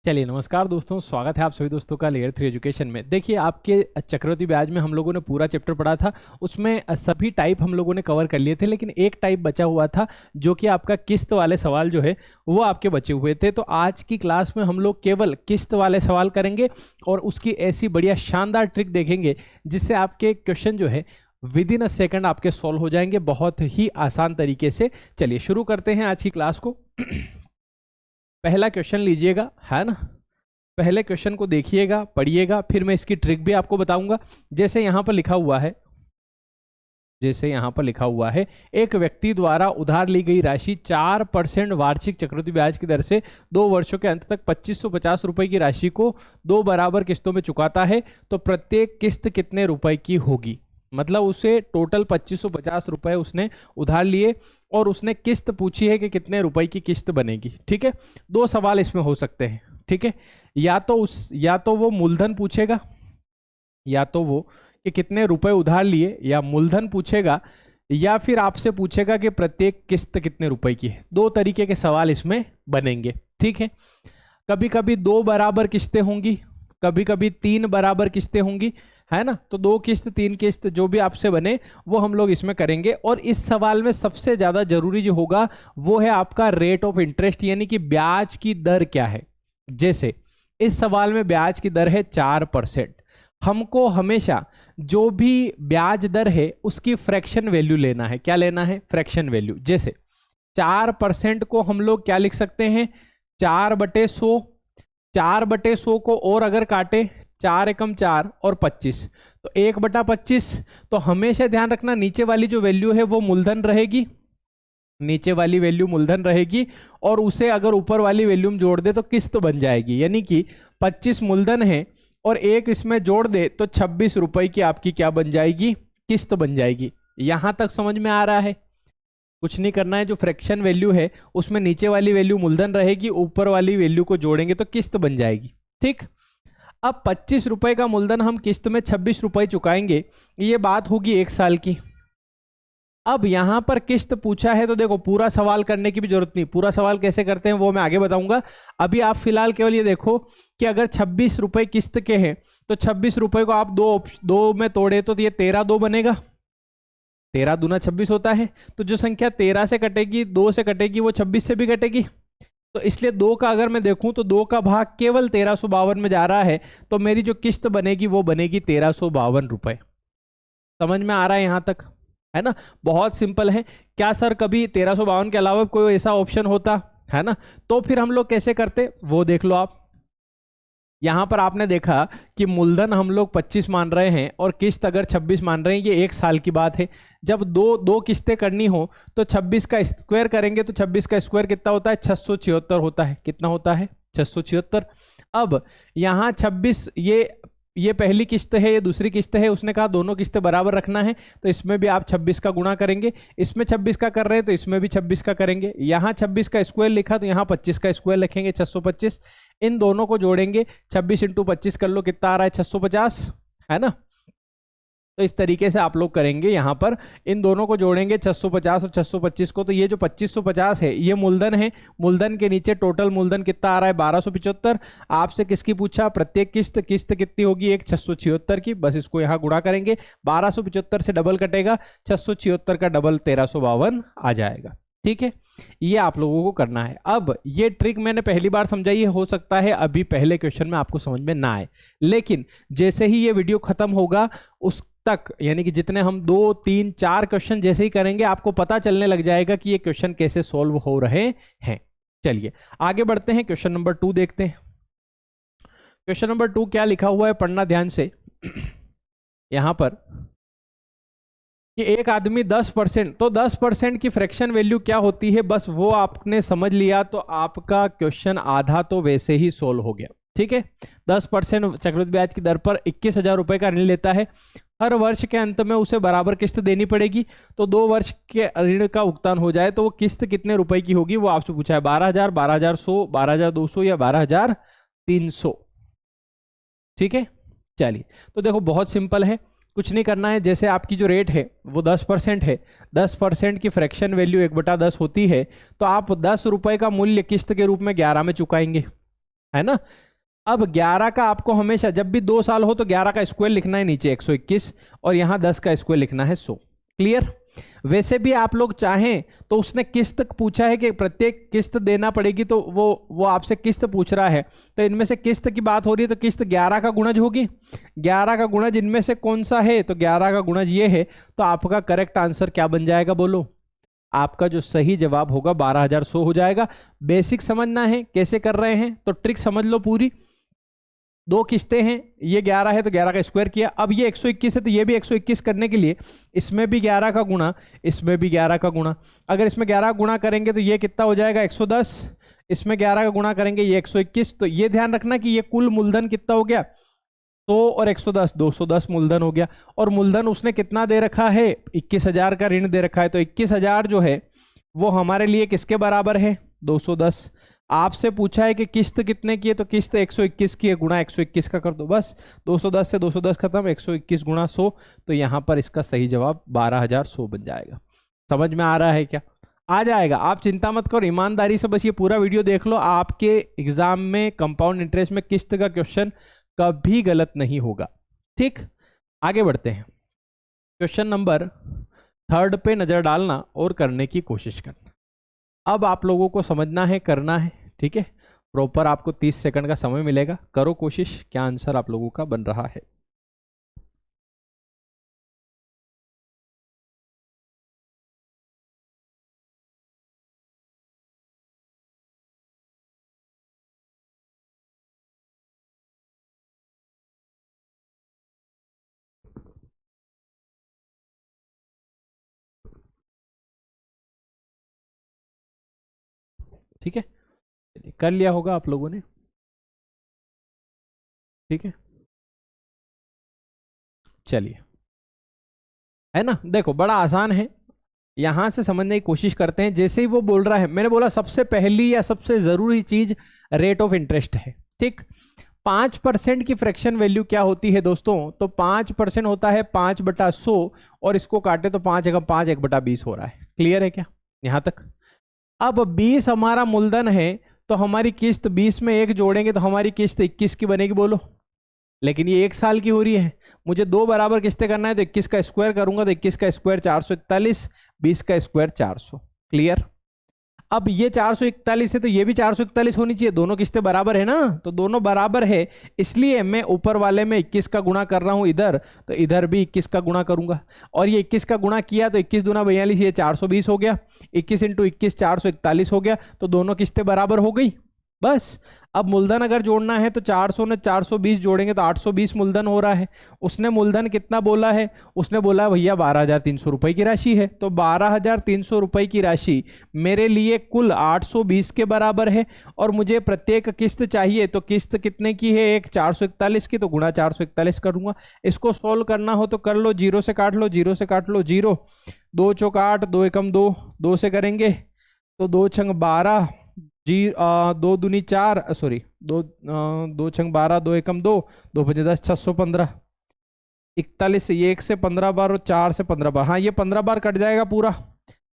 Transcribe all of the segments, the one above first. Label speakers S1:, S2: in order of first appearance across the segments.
S1: चलिए नमस्कार दोस्तों, स्वागत है आप सभी दोस्तों का लेयर 3 एजुकेशन में। देखिए आपके चक्रवृद्धि ब्याज में हम लोगों ने पूरा चैप्टर पढ़ा था, उसमें सभी टाइप हम लोगों ने कवर कर लिए थे, लेकिन एक टाइप बचा हुआ था जो कि आपका किस्त वाले सवाल जो है वो आपके बचे हुए थे। तो आज की क्लास में हम लोग केवल किस्त वाले सवाल करेंगे और उसकी ऐसी बढ़िया शानदार ट्रिक देखेंगे जिससे आपके क्वेश्चन जो है विद इन अ सेकेंड आपके सॉल्व हो जाएंगे बहुत ही आसान तरीके से। चलिए शुरू करते हैं आज की क्लास को। पहला क्वेश्चन लीजिएगा, है ना। पहले क्वेश्चन को देखिएगा, पढ़िएगा, फिर मैं इसकी ट्रिक भी आपको बताऊंगा। जैसे यहां पर लिखा हुआ है, एक व्यक्ति द्वारा उधार ली गई राशि 4% वार्षिक चक्रवृद्धि ब्याज की दर से 2 वर्षों के अंत तक 2550 रुपए की राशि को 2 बराबर किस्तों में चुकाता है, तो प्रत्येक किस्त कितने रुपए की होगी। मतलब उसे टोटल 2550 रुपए उसने उधार लिए और उसने किस्त पूछी है कि कितने रुपए की किस्त बनेगी। ठीक है, 2 सवाल इसमें हो सकते हैं। ठीक है, या तो वो मूलधन पूछेगा, या तो वो कि कितने रुपए उधार लिए, या मूलधन पूछेगा, या फिर आपसे पूछेगा कि प्रत्येक किस्त कितने रुपए की है। 2 तरीके के सवाल इसमें बनेंगे। ठीक है, कभी कभी 2 बराबर किस्तें होंगी, कभी कभी 3 बराबर किस्तें होंगी, है ना। तो 2 किस्त 3 किस्त जो भी आपसे बने वो हम लोग इसमें करेंगे। और इस सवाल में सबसे ज्यादा जरूरी जो होगा वो है आपका रेट ऑफ इंटरेस्ट, यानी कि ब्याज की दर क्या है। जैसे इस सवाल में ब्याज की दर है 4%। हमको हमेशा जो भी ब्याज दर है उसकी फ्रैक्शन वैल्यू लेना है। क्या लेना है? Fraction value. जैसे 4% को हम लोग क्या लिख सकते हैं? 4/100। 4/100 को और अगर काटे 4 एकम 4 और 25, तो 1/25। तो हमेशा ध्यान रखना नीचे वाली जो वैल्यू है वो मूलधन रहेगी, नीचे वाली वैल्यू मूलधन रहेगी, और उसे अगर ऊपर वाली वैल्यू में जोड़ दे तो किस्त बन जाएगी। यानी कि 25 मूलधन है और 1 इसमें जोड़ दे तो 26 रुपए की आपकी क्या बन जाएगी? किस्त बन जाएगी। यहां तक समझ में आ रहा है? कुछ नहीं करना है, जो फ्रैक्शन वैल्यू है उसमें नीचे वाली वैल्यू मूलधन रहेगी, ऊपर वाली वैल्यू को जोड़ेंगे तो किस्त बन जाएगी। ठीक, अब 25 रुपए का मूलधन हम किस्त में 26 रुपए चुकाएंगे, ये बात होगी 1 साल की। अब यहां पर किस्त पूछा है तो देखो पूरा सवाल करने की भी जरूरत नहीं। पूरा सवाल कैसे करते हैं वो मैं आगे बताऊंगा। अभी आप फिलहाल केवल ये देखो कि अगर 26 रुपए किस्त के हैं तो 26 रुपए को आप दो में तोड़े तो ये 13/2 बनेगा। 13 दूना 26 होता है। तो जो संख्या 13 से कटेगी, 2 से कटेगी, वो 26 से भी कटेगी। तो इसलिए 2 का अगर मैं देखूं तो 2 का भाग केवल 1352 में जा रहा है, तो मेरी जो किस्त बनेगी वो बनेगी 1352 रुपए। समझ में आ रहा है यहां तक? है ना, बहुत सिंपल है। क्या सर कभी 1352 के अलावा कोई ऐसा ऑप्शन होता है ना? तो फिर हम लोग कैसे करते वो देख लो आप। यहां पर आपने देखा कि मूलधन हम लोग 25 मान रहे हैं और किस्त अगर 26 मान रहे हैं, ये 1 साल की बात है। जब दो किस्तें करनी हो तो 26 का स्क्वायर करेंगे तो 26 का स्क्वायर कितना होता है? 676 होता है। कितना होता है? 676। अब यहाँ 26 ये पहली किस्त है, ये दूसरी किस्त है। उसने कहा दोनों किस्तें बराबर रखना है, तो इसमें भी आप 26 का गुणा करेंगे। इसमें 26 का कर रहे हैं तो इसमें भी 26 का करेंगे। यहाँ 26 का स्क्वायर लिखा तो यहाँ 25 का स्क्वायर लिखेंगे, 625। इन दोनों को जोड़ेंगे, 26 × 25 कर लो, कितना आ रहा है? 650, है ना। तो इस तरीके से आप लोग करेंगे। यहाँ पर इन दोनों को जोड़ेंगे, 650 और 625 को। तो ये जो 2550 है ये मूलधन है। मूलधन के नीचे टोटल मूलधन कितना आ रहा है? 1275। आपसे किसकी पूछा? प्रत्येक किस्त कितनी होगी? एक 676 की। बस इसको यहाँ गुणा करेंगे, 1275 से डबल कटेगा, 676 का डबल 1352 आ जाएगा। ठीक है, ये आप लोगों को करना है। अब ये ट्रिक मैंने पहली बार समझाई है, हो सकता है अभी पहले क्वेश्चन में आपको समझ में ना आए, लेकिन जैसे ही ये वीडियो खत्म होगा उस तक, यानी कि जितने हम 2, 3, 4 क्वेश्चन जैसे ही करेंगे आपको पता चलने लग जाएगा कि ये क्वेश्चन कैसे सॉल्व हो रहे हैं। चलिए आगे बढ़ते हैं, क्वेश्चन नंबर 2 देखते हैं। क्वेश्चन नंबर 2 क्या लिखा हुआ है, पढ़ना ध्यान से। यहां पर कि एक आदमी 10%, तो 10% की फ्रैक्शन वैल्यू क्या होती है, बस वो आपने समझ लिया तो आपका क्वेश्चन आधा तो वैसे ही सोल्व हो गया। ठीक है, 10% चक्रवृद्धि ब्याज की दर पर 21,000 रुपए का ऋण लेता है। हर वर्ष के अंत में उसे बराबर किस्त देनी पड़ेगी। तो 2 वर्ष के ऋण का भुगतान हो जाए तो वो किस्त कितने रुपए की होगी वो आपसे पूछा है। 12,000, 12,100, 12,200 या 12,300। ठीक है, चलिए तो देखो बहुत सिंपल है, कुछ नहीं करना है। जैसे आपकी जो रेट है वो 10% है, 10% की फ्रैक्शन वैल्यू 1/10 होती है, तो आप 10 रुपए का मूल्य किस्त के रूप में 11 में चुकाएंगे, है ना। अब 11 का आपको हमेशा जब भी 2 साल हो तो 11 का स्क्वायर लिखना है नीचे 121 और यहाँ 10 का स्क्वायर लिखना है 100। क्लियर। वैसे भी आप लोग चाहें तो उसने किस्त पूछा है कि प्रत्येक किस्त देना पड़ेगी, तो वो आपसे किस्त पूछ रहा है, तो इनमें से किस्त की बात हो रही है तो किस्त 11 का गुणज होगी। 11 का गुणज इनमें से कौन सा है, तो 11 का गुणज ये है। तो आपका करेक्ट आंसर क्या बन जाएगा बोलो। आपका जो सही जवाब होगा 12,100 हो जाएगा। बेसिक समझना है कैसे कर रहे हैं तो ट्रिक समझ लो पूरी। 2 किस्तें हैं, ये 11 है तो 11 का स्क्वायर किया। अब ये 121 है तो ये भी 121 करने के लिए इसमें भी 11 का गुणा, इसमें भी 11 का गुणा। अगर इसमें 11 का गुणा करेंगे तो ये कितना हो जाएगा 110, इसमें 11 का गुणा करेंगे ये 121। तो ये ध्यान रखना कि ये कुल मूलधन कितना हो गया 100 और 110, 210 मूलधन हो गया। और मूलधन उसने कितना दे रखा है 21,000 का ऋण दे रखा है। तो 21,000 जो है वो हमारे लिए किसके बराबर है 210। आपसे पूछा है कि किस्त कितने की है, तो किस्त 121 की है, गुणा 121 का कर दो बस। 210 से 210 खत्म, 121 गुणा 100, तो यहाँ पर इसका सही जवाब 12,100 बन जाएगा। समझ में आ रहा है क्या? आ जाएगा, आप चिंता मत करो, ईमानदारी से बस ये पूरा वीडियो देख लो। आपके एग्जाम में कंपाउंड इंटरेस्ट में किस्त का क्वेश्चन कभी गलत नहीं होगा। ठीक, आगे बढ़ते हैं। क्वेश्चन नंबर 3 पे नजर डालना और करने की कोशिश करना। अब आप लोगों को समझना है, करना है, ठीक है। प्रॉपर आपको 30 सेकंड का समय मिलेगा, करो कोशिश। क्या आंसर आप लोगों का बन रहा है? ठीक है, कर लिया होगा आप लोगों ने। ठीक है, चलिए, है ना। देखो बड़ा आसान है, यहां से समझने की कोशिश करते हैं। जैसे ही वो बोल रहा है, मैंने बोला सबसे पहली या सबसे जरूरी चीज रेट ऑफ इंटरेस्ट है। ठीक, 5% की फ्रैक्शन वैल्यू क्या होती है दोस्तों, तो 5% होता है 5/100 और इसको काटे तो 5 एकम 5 1/20 हो रहा है। क्लियर है क्या यहां तक? अब 20 हमारा मूलधन है तो हमारी किस्त 20 में 1 जोड़ेंगे तो हमारी किस्त 21 की बनेगी बोलो। लेकिन ये 1 साल की हो रही है, मुझे 2 बराबर किस्तें करना है तो 21 का स्क्वायर करूंगा तो 21 का स्क्वायर 441, 20 का स्क्वायर 400। क्लियर। अब ये 441 है तो ये भी 441 होनी चाहिए, दोनों किस्तें बराबर है ना, तो दोनों बराबर है, इसलिए मैं ऊपर वाले में 21 का गुणा कर रहा हूं इधर, तो इधर भी 21 का गुणा करूंगा। और ये 21 का गुणा किया तो 21 दूना 42, ये 420 हो गया, 21 इंटू 21 441 हो गया, तो दोनों किस्तें बराबर हो गई बस। अब मूलधन अगर जोड़ना है तो 400 ने 420 जोड़ेंगे तो 820 मूलधन हो रहा है। उसने मूलधन कितना बोला है, उसने बोला भैया 12,300 रुपए की राशि है, तो 12,300 रुपए की राशि मेरे लिए कुल 820 के बराबर है। और मुझे प्रत्येक किस्त चाहिए, तो किस्त कितने की है, एक 441 की, तो गुणा 441 करूंगा। इसको सोल्व करना हो तो कर लो, 0 से काट लो, 0 से काट लो, 0 2 चौक 8, 2 एकम 2, 2 से करेंगे तो 2 छंग 12, 2 दूनी 4, सॉरी 2 छंग 12, 2 एकम 2, 2 5 10, 615, 41 से ये 1 से 15 बार और 4 से 15 बार, हाँ ये 15 बार कट जाएगा पूरा।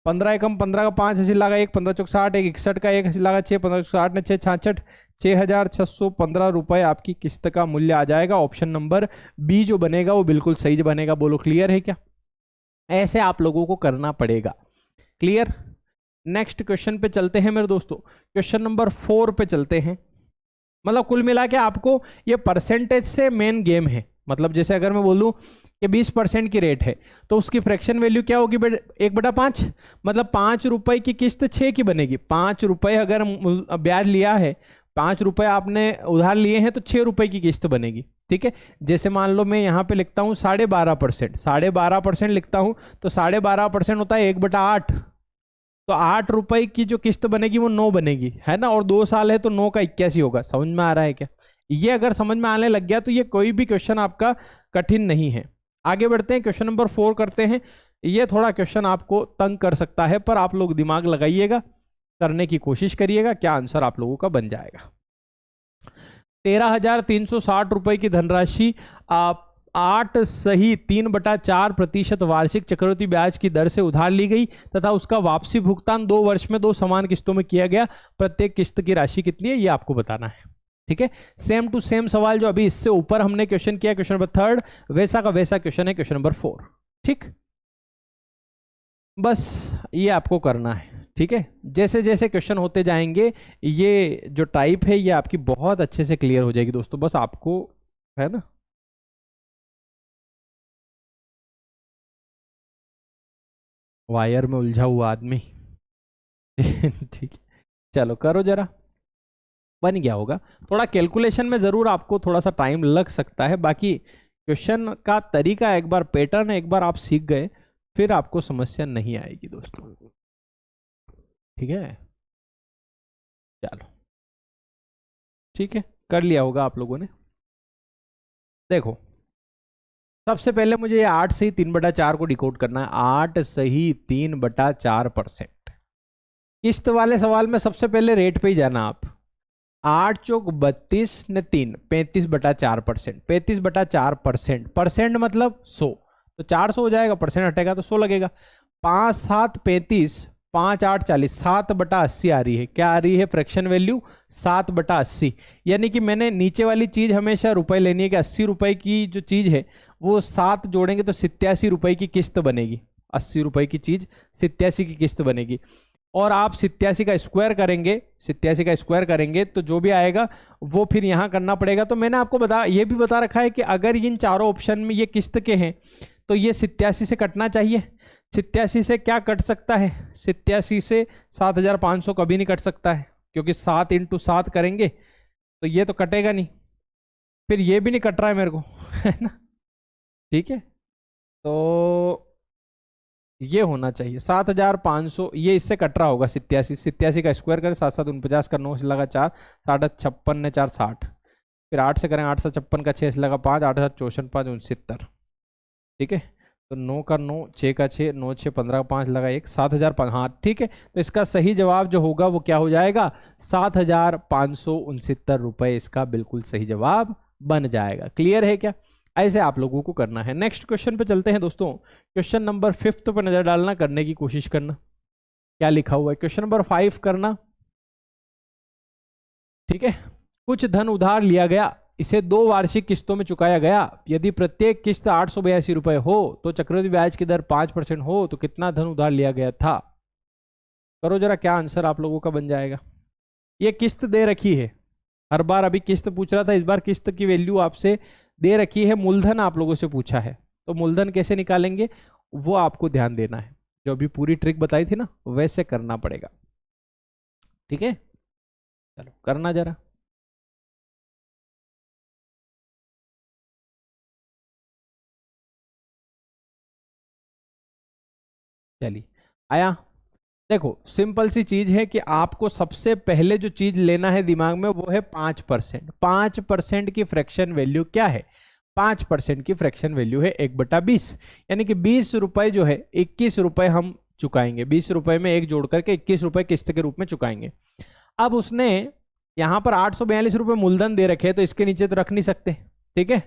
S1: 15 एकम 15 का 5 ऐसे लगा, 1 15 चौक 60, 1 61 का 1 ऐसे लगा, 6 15 चौक 60 ने 6 66, 6,615 रुपए आपकी किस्त का मूल्य आ जाएगा। ऑप्शन नंबर बी जो बनेगा वो बिल्कुल सही बनेगा। बोलो क्लियर है क्या? ऐसे आप लोगों को करना पड़ेगा। क्लियर। नेक्स्ट क्वेश्चन पे चलते हैं मेरे दोस्तों, क्वेश्चन नंबर 4 पे चलते हैं। मतलब कुल मिला के आपको ये परसेंटेज से मेन गेम है। मतलब जैसे अगर मैं बोलूं कि 20% की रेट है तो उसकी फ्रैक्शन वैल्यू क्या होगी 1/5, मतलब 5 रुपए की किस्त 6 की बनेगी। 5 रुपए अगर ब्याज लिया है, 5 रुपए आपने उधार लिए हैं तो 6 रुपए की किस्त बनेगी। ठीक है, जैसे मान लो मैं यहाँ पे लिखता हूँ 12.5%, 12.5% लिखता हूँ तो 12.5% होता है 1/8, तो 8 रुपए की जो किस्त बनेगी वो 9 बनेगी, है ना। और 2 साल है तो 9 का 81 होगा। समझ में आ रहा है क्या? ये अगर समझ में आने लग गया तो ये कोई भी क्वेश्चन आपका कठिन नहीं है। आगे बढ़ते हैं, क्वेश्चन नंबर 4 करते हैं। ये थोड़ा क्वेश्चन आपको तंग कर सकता है, पर आप लोग दिमाग लगाइएगा, करने की कोशिश करिएगा। क्या आंसर आप लोगों का बन जाएगा? 13,360 रुपए की धनराशि आप 8 सही 3/4% वार्षिक चक्रवृद्धि ब्याज की दर से उधार ली गई तथा उसका वापसी भुगतान 2 वर्ष में 2 समान किस्तों में किया गया। प्रत्येक किस्त की राशि कितनी है ये आपको बताना है। ठीक है, सेम टू सेम सवाल जो अभी इससे ऊपर हमने क्वेश्चन किया क्वेश्चन नंबर 3, वैसा का वैसा क्वेश्चन है क्वेश्चन नंबर 4। ठीक, बस ये आपको करना है। ठीक है, जैसे जैसे क्वेश्चन होते जाएंगे ये जो टाइप है ये आपकी बहुत अच्छे से क्लियर हो जाएगी दोस्तों, बस आपको है ना वायर में उलझा हुआ आदमी। ठीक है, चलो करो जरा, बन गया होगा। थोड़ा कैलकुलेशन में जरूर आपको थोड़ा सा टाइम लग सकता है, बाकी क्वेश्चन का तरीका एक बार, पैटर्न एक बार आप सीख गए फिर आपको समस्या नहीं आएगी दोस्तों। ठीक है, चलो ठीक है, कर लिया होगा आप लोगों ने। देखो सबसे पहले मुझे ये 8 सही 3/4 को डिकोड करना है। 8 सही 3/4%। किस्त वाले सवाल में सबसे पहले रेट पे ही जाना आप। 8 चौक 32 ने 3 35/4%। 35/4%, परसेंट मतलब 100, तो 400 हो जाएगा, परसेंट हटेगा तो 100 लगेगा। 5 7 35, 5 8 40, 7/80 आ रही है। क्या आ रही है फ्रैक्शन वैल्यू? 7/80। यानी कि मैंने नीचे वाली चीज हमेशा रुपए लेनी है कि 80 रुपए की जो चीज है वो 7 जोड़ेंगे तो 87 रुपए की किस्त बनेगी। 80 रुपए की चीज 87 की किस्त बनेगी। और आप 87 का स्क्वायर करेंगे, 87 का स्क्वायर करेंगे तो जो भी आएगा वो फिर यहां करना पड़ेगा। तो मैंने आपको ये भी बता रखा है कि अगर इन चारों ऑप्शन में ये किस्त के हैं तो ये 87 से कटना चाहिए। 87 से क्या कट सकता है? 87 से 7500 कभी नहीं कट सकता है, क्योंकि 7 × 7 करेंगे तो ये तो कटेगा नहीं, फिर ये भी नहीं कट रहा है मेरे को, है ना। ठीक है, तो ये होना चाहिए 7500, ये इससे कट रहा होगा 87 का स्क्वायर करें, 7 7 49 का 9 से लगा 4, 8 56 ने 4 60, फिर 8 से करें 8 7 56 का 6 से लगा 5, 8 7 64 5 69। ठीक है, तो 9 का 9, 6 का 6, 9 6 15 का 5 लगा 1, 7500। हाँ ठीक है, तो इसका सही जवाब जो होगा वो क्या हो जाएगा? 7569 रुपए इसका बिल्कुल सही जवाब बन जाएगा। क्लियर है क्या? ऐसे आप लोगों को करना है। नेक्स्ट क्वेश्चन पे चलते हैं दोस्तों। क्वेश्चन नंबर 5 पर नजर डालना, करने की कोशिश करना क्या लिखा हुआ है। क्वेश्चन नंबर 5 करना। ठीक है, कुछ धन उधार लिया गया, इसे 2 वार्षिक किस्तों में चुकाया गया। यदि प्रत्येक किस्त 882 रुपए हो तो चक्रवृद्धि ब्याज की दर 5% हो तो कितना धन उधार लिया गया था? करो जरा, क्या आंसर आप लोगों का बन जाएगा। ये किस्त दे रखी है, हर बार अभी किस्त पूछ रहा था, इस बार किस्त की वैल्यू आपसे दे रखी है। मूलधन आप लोगों से पूछा है, तो मूलधन कैसे निकालेंगे वो आपको ध्यान देना है। जो अभी पूरी ट्रिक बताई थी ना वैसे करना पड़ेगा। ठीक है, चलो करना जरा। चलिए आया। देखो सिंपल सी चीज है कि आपको सबसे पहले जो चीज लेना है दिमाग में वो है 5%। 5% की फ्रैक्शन वैल्यू क्या है? 5% की फ्रैक्शन वैल्यू है 1/20, यानी कि 20 रुपए जो है 21 रुपए हम चुकाएंगे। 20 रुपए में 1 जोड़ करके 21 रुपए किस्त के रूप में चुकाएंगे। अब उसने यहां पर 842 रुपए मूलधन दे रखे हैं, तो इसके नीचे तो रख नहीं सकते। ठीक है,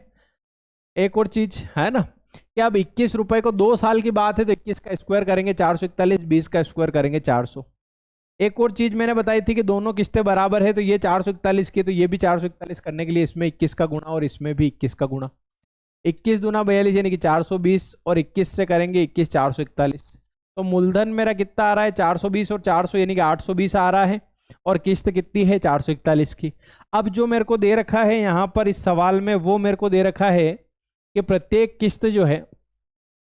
S1: एक और चीज है ना कि अब 21 रुपए को 2 साल की बात है तो 21 का स्क्वायर करेंगे 441, 20 का स्क्वायर करेंगे 400। एक और चीज मैंने बताई थी कि दोनों किस्तें बराबर है, तो ये 441 की तो ये भी 441 करने के लिए इसमें 21 का गुणा और इसमें भी 21 का गुणा। 21 दूना 42 यानी कि 420, और 21 से करेंगे 21 441। तो मूलधन मेरा कितना आ रहा है? 420 और 400 यानी कि 820 आ रहा है, और किस्त कितनी है? 441 की। अब जो मेरे को दे रखा है यहां पर इस सवाल में, वो मेरे को दे रखा है कि प्रत्येक किस्त जो है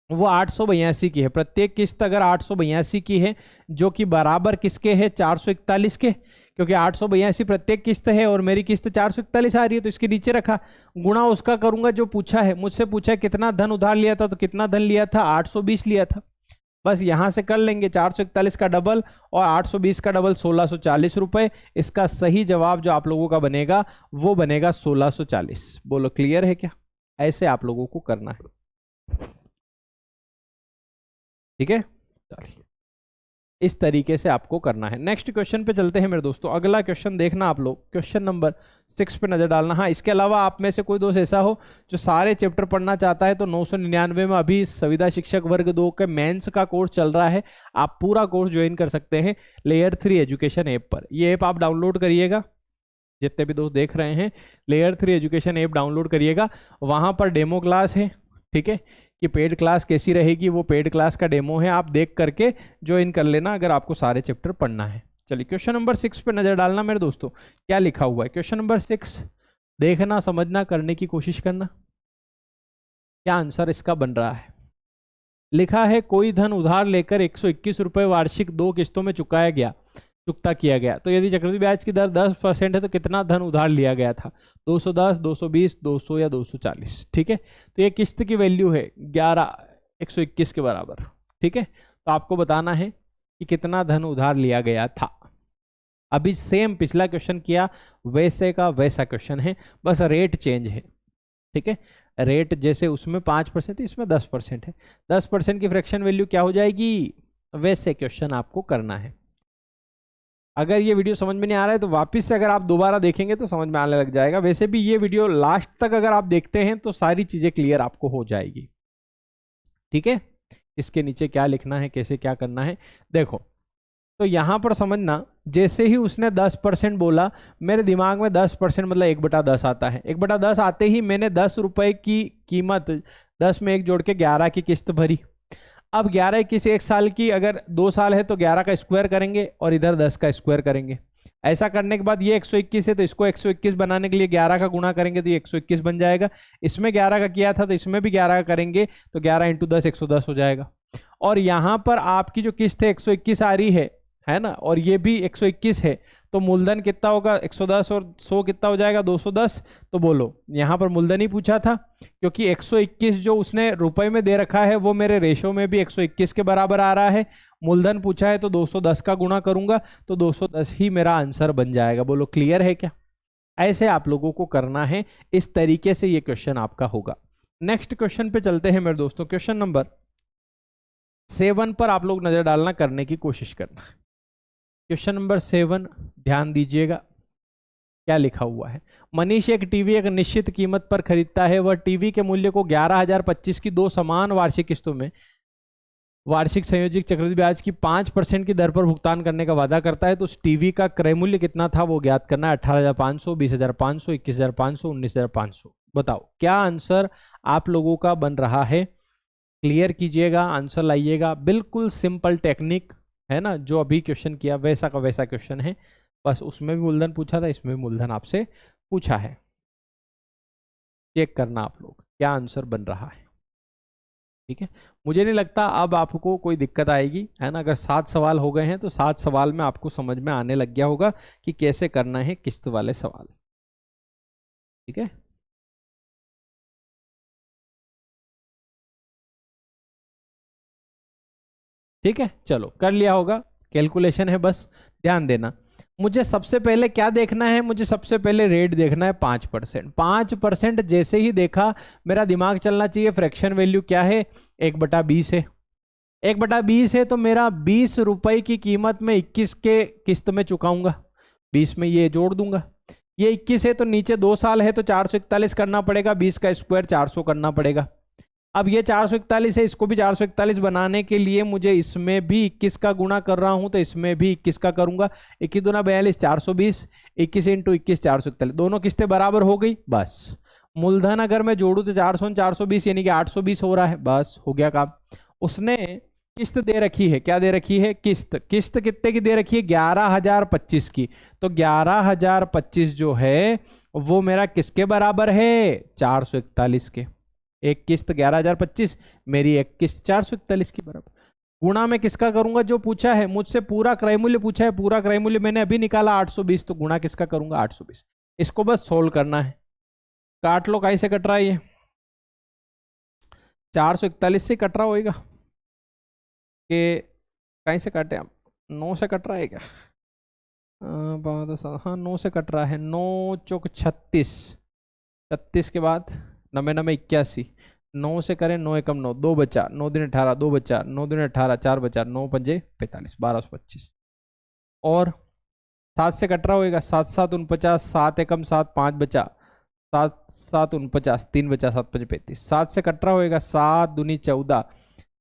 S1: वो 882 की है। प्रत्येक किस्त अगर 882 की है जो कि बराबर किसके है? 441 के, क्योंकि 882 प्रत्येक किस्त है और मेरी किस्त 441 आ रही है, तो इसके नीचे रखा, गुणा उसका करूंगा जो पूछा है। मुझसे पूछा है कितना धन उधार लिया था, तो कितना धन लिया था? 820 लिया था। बस यहां से कर लेंगे 441 का डबल और 820 का डबल 1640 रुपए। इसका सही जवाब जो आप लोगों का बनेगा वो बनेगा 1640। बोलो क्लियर है क्या? ऐसे आप लोगों को करना है। ठीक है, चलिए इस तरीके से आपको करना है। नेक्स्ट क्वेश्चन पे चलते हैं मेरे दोस्तों। अगला क्वेश्चन देखना आप लोग, क्वेश्चन नंबर 6 पे नजर डालना। हाँ, इसके अलावा आप में से कोई दोस्त ऐसा हो जो सारे चैप्टर पढ़ना चाहता है तो 999 में अभी संविदा शिक्षक वर्ग 2 के मेंस का कोर्स चल रहा है। आप पूरा कोर्स ज्वाइन कर सकते हैं लेयर 3 एजुकेशन ऐप पर। ये ऐप आप डाउनलोड करिएगा, जितने भी दोस्त देख रहे हैं लेयर 3 एजुकेशन ऐप डाउनलोड करिएगा, वहां पर डेमो क्लास है, ठीक है, कि पेड क्लास कैसी रहेगी, वो पेड क्लास का डेमो है, आप देख करके ज्वाइन कर लेना अगर आपको सारे चैप्टर पढ़ना है। चलिए क्वेश्चन नंबर 6 पे नजर डालना मेरे दोस्तों, क्या लिखा हुआ है। क्वेश्चन नंबर 6 देखना, समझना, करने की कोशिश करना, क्या आंसर इसका बन रहा है। लिखा है कोई धन उधार लेकर 121 रुपए वार्षिक 2 किस्तों में चुकता किया गया, तो यदि चक्रवृद्धि ब्याज की दर 10% है तो कितना धन उधार लिया गया था, 210, 220, 200 या 240। ठीक है, तो ये किस्त की वैल्यू है 121 के बराबर। ठीक है, तो आपको बताना है कि कितना धन उधार लिया गया था। अभी सेम पिछला क्वेश्चन किया वैसे का वैसा क्वेश्चन है, बस रेट चेंज है। ठीक है, रेट जैसे उसमें 5% इसमें 10% है, 10% की फ्रैक्शन वैल्यू क्या हो जाएगी, वैसे क्वेश्चन आपको करना है। अगर ये वीडियो समझ में नहीं आ रहा है तो वापस से अगर आप दोबारा देखेंगे तो समझ में आने लग जाएगा। वैसे भी ये वीडियो लास्ट तक अगर आप देखते हैं तो सारी चीजें क्लियर आपको हो जाएगी। ठीक है, इसके नीचे क्या लिखना है, कैसे क्या करना है, देखो। तो यहां पर समझना, जैसे ही उसने 10% बोला, मेरे दिमाग में 10% मतलब 1/10 आता है। 1/10 आते ही मैंने 10 रुपए की कीमत 10 में 1 जोड़ के 11 की किस्त भरी। अब 11 किसी 1 साल की, अगर 2 साल है तो 11 का स्क्वायर करेंगे और इधर 10 का स्क्वायर करेंगे। ऐसा करने के बाद ये 121 है तो इसको 121 बनाने के लिए 11 का गुणा करेंगे तो ये 121 बन जाएगा। इसमें 11 का किया था तो इसमें भी 11 का करेंगे तो 11 × 10 110 हो जाएगा। और यहां पर आपकी जो किस्त है 121 आ रही है ना, और ये भी 121 है, तो मूलधन कितना होगा, 110 और 100 कितना हो जाएगा, 210। तो बोलो, यहां पर मूलधन ही पूछा था, क्योंकि 121 जो उसने रुपए में दे रखा है वो मेरे रेशो में भी 121 के बराबर आ रहा है। मूलधन पूछा है तो 210 का गुणा करूंगा तो 210 ही मेरा आंसर बन जाएगा। बोलो क्लियर है क्या। ऐसे आप लोगों को करना है, इस तरीके से ये क्वेश्चन आपका होगा। नेक्स्ट क्वेश्चन पे चलते हैं मेरे दोस्तों। क्वेश्चन नंबर 7 पर आप लोग नजर डालना, करने की कोशिश करना। क्वेश्चन नंबर 7 ध्यान दीजिएगा, क्या लिखा हुआ है। मनीष एक टीवी एक निश्चित कीमत पर खरीदता है। वह टीवी के मूल्य को 11,025 की 2 समान वार्षिक किस्तों में वार्षिक संयोजित चक्रवृद्धि ब्याज की 5% की दर पर भुगतान करने का वादा करता है। तो उस टीवी का क्रय मूल्य कितना था वो ज्ञात करना है। 18,500, 20,500, 21,500, 19,500। बताओ क्या आंसर आप लोगों का बन रहा है। क्लियर कीजिएगा, आंसर लाइएगा। बिल्कुल सिंपल टेक्निक है ना, जो अभी क्वेश्चन किया वैसा का वैसा क्वेश्चन है, बस उसमें भी मूलधन पूछा था, इसमें भी मूलधन आपसे पूछा है। चेक करना आप लोग क्या आंसर बन रहा है। ठीक है, मुझे नहीं लगता अब आपको कोई दिक्कत आएगी, है ना। अगर 7 सवाल हो गए हैं तो 7 सवाल में आपको समझ में आने लग गया होगा कि कैसे करना है किस्त वाले सवाल। ठीक है, ठीक है, चलो कर लिया होगा। कैलकुलेशन है, बस ध्यान देना। मुझे सबसे पहले क्या देखना है, मुझे सबसे पहले रेट देखना है 5%। 5% जैसे ही देखा मेरा दिमाग चलना चाहिए फ्रैक्शन वैल्यू क्या है, 1/20 है। 1/20 है तो मेरा 20 रुपए की कीमत में 21 के किस्त में चुकाऊंगा, 20 में ये जोड़ दूंगा। ये 21 है तो नीचे 2 साल है तो 441 करना पड़ेगा, 20 का स्क्वायर 400 करना पड़ेगा। अब ये 441 है, इसको भी 441 बनाने के लिए मुझे इसमें भी 21 का गुणा कर रहा हूं तो इसमें भी 21 का करूंगा। 21 दूना 42, 420, 21 × 21 441, दोनों किस्तें बराबर हो गई। बस मूलधन अगर मैं जोड़ू तो 400 420 यानी कि 820 हो रहा है, बस हो गया काम। उसने किस्त दे रखी है, क्या दे रखी है, किस्त। किस्त कितने की दे रखी है, 11,025 की। तो 11,025 जो है वो मेरा किसके बराबर है, 441 के। एक किस्त 11,025, मेरी एक किस्त 441 की बराबर। गुणा में किसका करूंगा, जो पूछा है मुझसे, पूरा क्रय मूल्य पूछा है, पूरा क्रय मूल्य मैंने अभी निकाला 820, तो गुणा किसका करूंगा, 820। इसको बस सोल्व करना है। काट लो, कैसे कट रहा है ये, 441 से कट रहा होगा कि कहीं से काटे आप, 9 से कट रहा है क्या, हाँ 9 से कट रहा है। 9 चौक 36, 36 के बाद 9 9 81, 9 से करें 9 एकम 9, 2 बचा, 9 दिन 18, 2 बचा, 9 दिन 18, 4 बचा, 9 पंजे 45, 1225। और 7 से कट रहा होगा, 7 7 49, 7 एकम 7, 5 बचा, 7 7 49, 3 बचा, 7 पंजे 35। 7 से कट रहा होगा, 7 दूनी 14,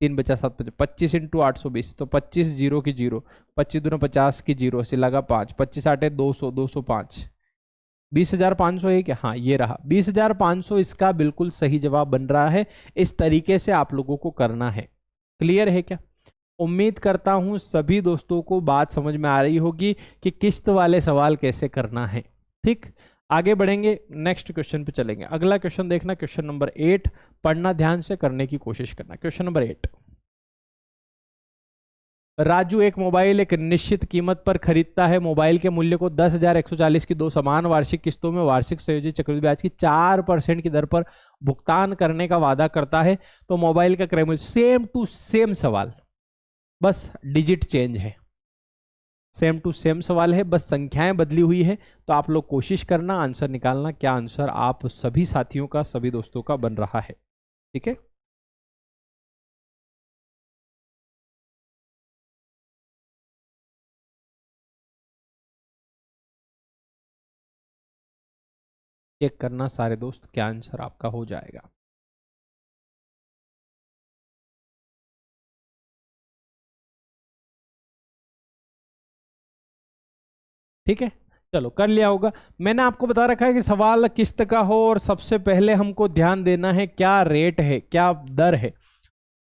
S1: 3 बचा, 7 पंजे 25 × 820, तो 25 0 की 0, 25 दूना 50 की 0 से लगा 5, 25 8 200, 205। 20,500 है क्या? हाँ ये रहा 20,500, इसका बिल्कुल सही जवाब बन रहा है। इस तरीके से आप लोगों को करना है। क्लियर है क्या? उम्मीद करता हूं सभी दोस्तों को बात समझ में आ रही होगी कि किस्त वाले सवाल कैसे करना है। ठीक, आगे बढ़ेंगे, नेक्स्ट क्वेश्चन पे चलेंगे। अगला क्वेश्चन देखना, क्वेश्चन नंबर 8, पढ़ना ध्यान से, करने की कोशिश करना। क्वेश्चन नंबर 8, राजू एक मोबाइल एक निश्चित कीमत पर खरीदता है। मोबाइल के मूल्य को 10,140 की 2 समान वार्षिक किस्तों में वार्षिक संयोजित चक्रवृद्धि ब्याज की 4% की दर पर भुगतान करने का वादा करता है। तो मोबाइल का क्रय मूल्य, सेम टू सेम सवाल, बस डिजिट चेंज है। सेम टू सेम सवाल है, बस संख्याएं बदली हुई है। तो आप लोग कोशिश करना आंसर निकालना, क्या आंसर आप सभी साथियों का, सभी दोस्तों का बन रहा है। ठीक है, चेक करना सारे दोस्त, क्या आंसर आपका हो जाएगा। ठीक है, चलो कर लिया होगा। मैंने आपको बता रखा है कि सवाल किस्त का हो और सबसे पहले हमको ध्यान देना है क्या रेट है, क्या दर है।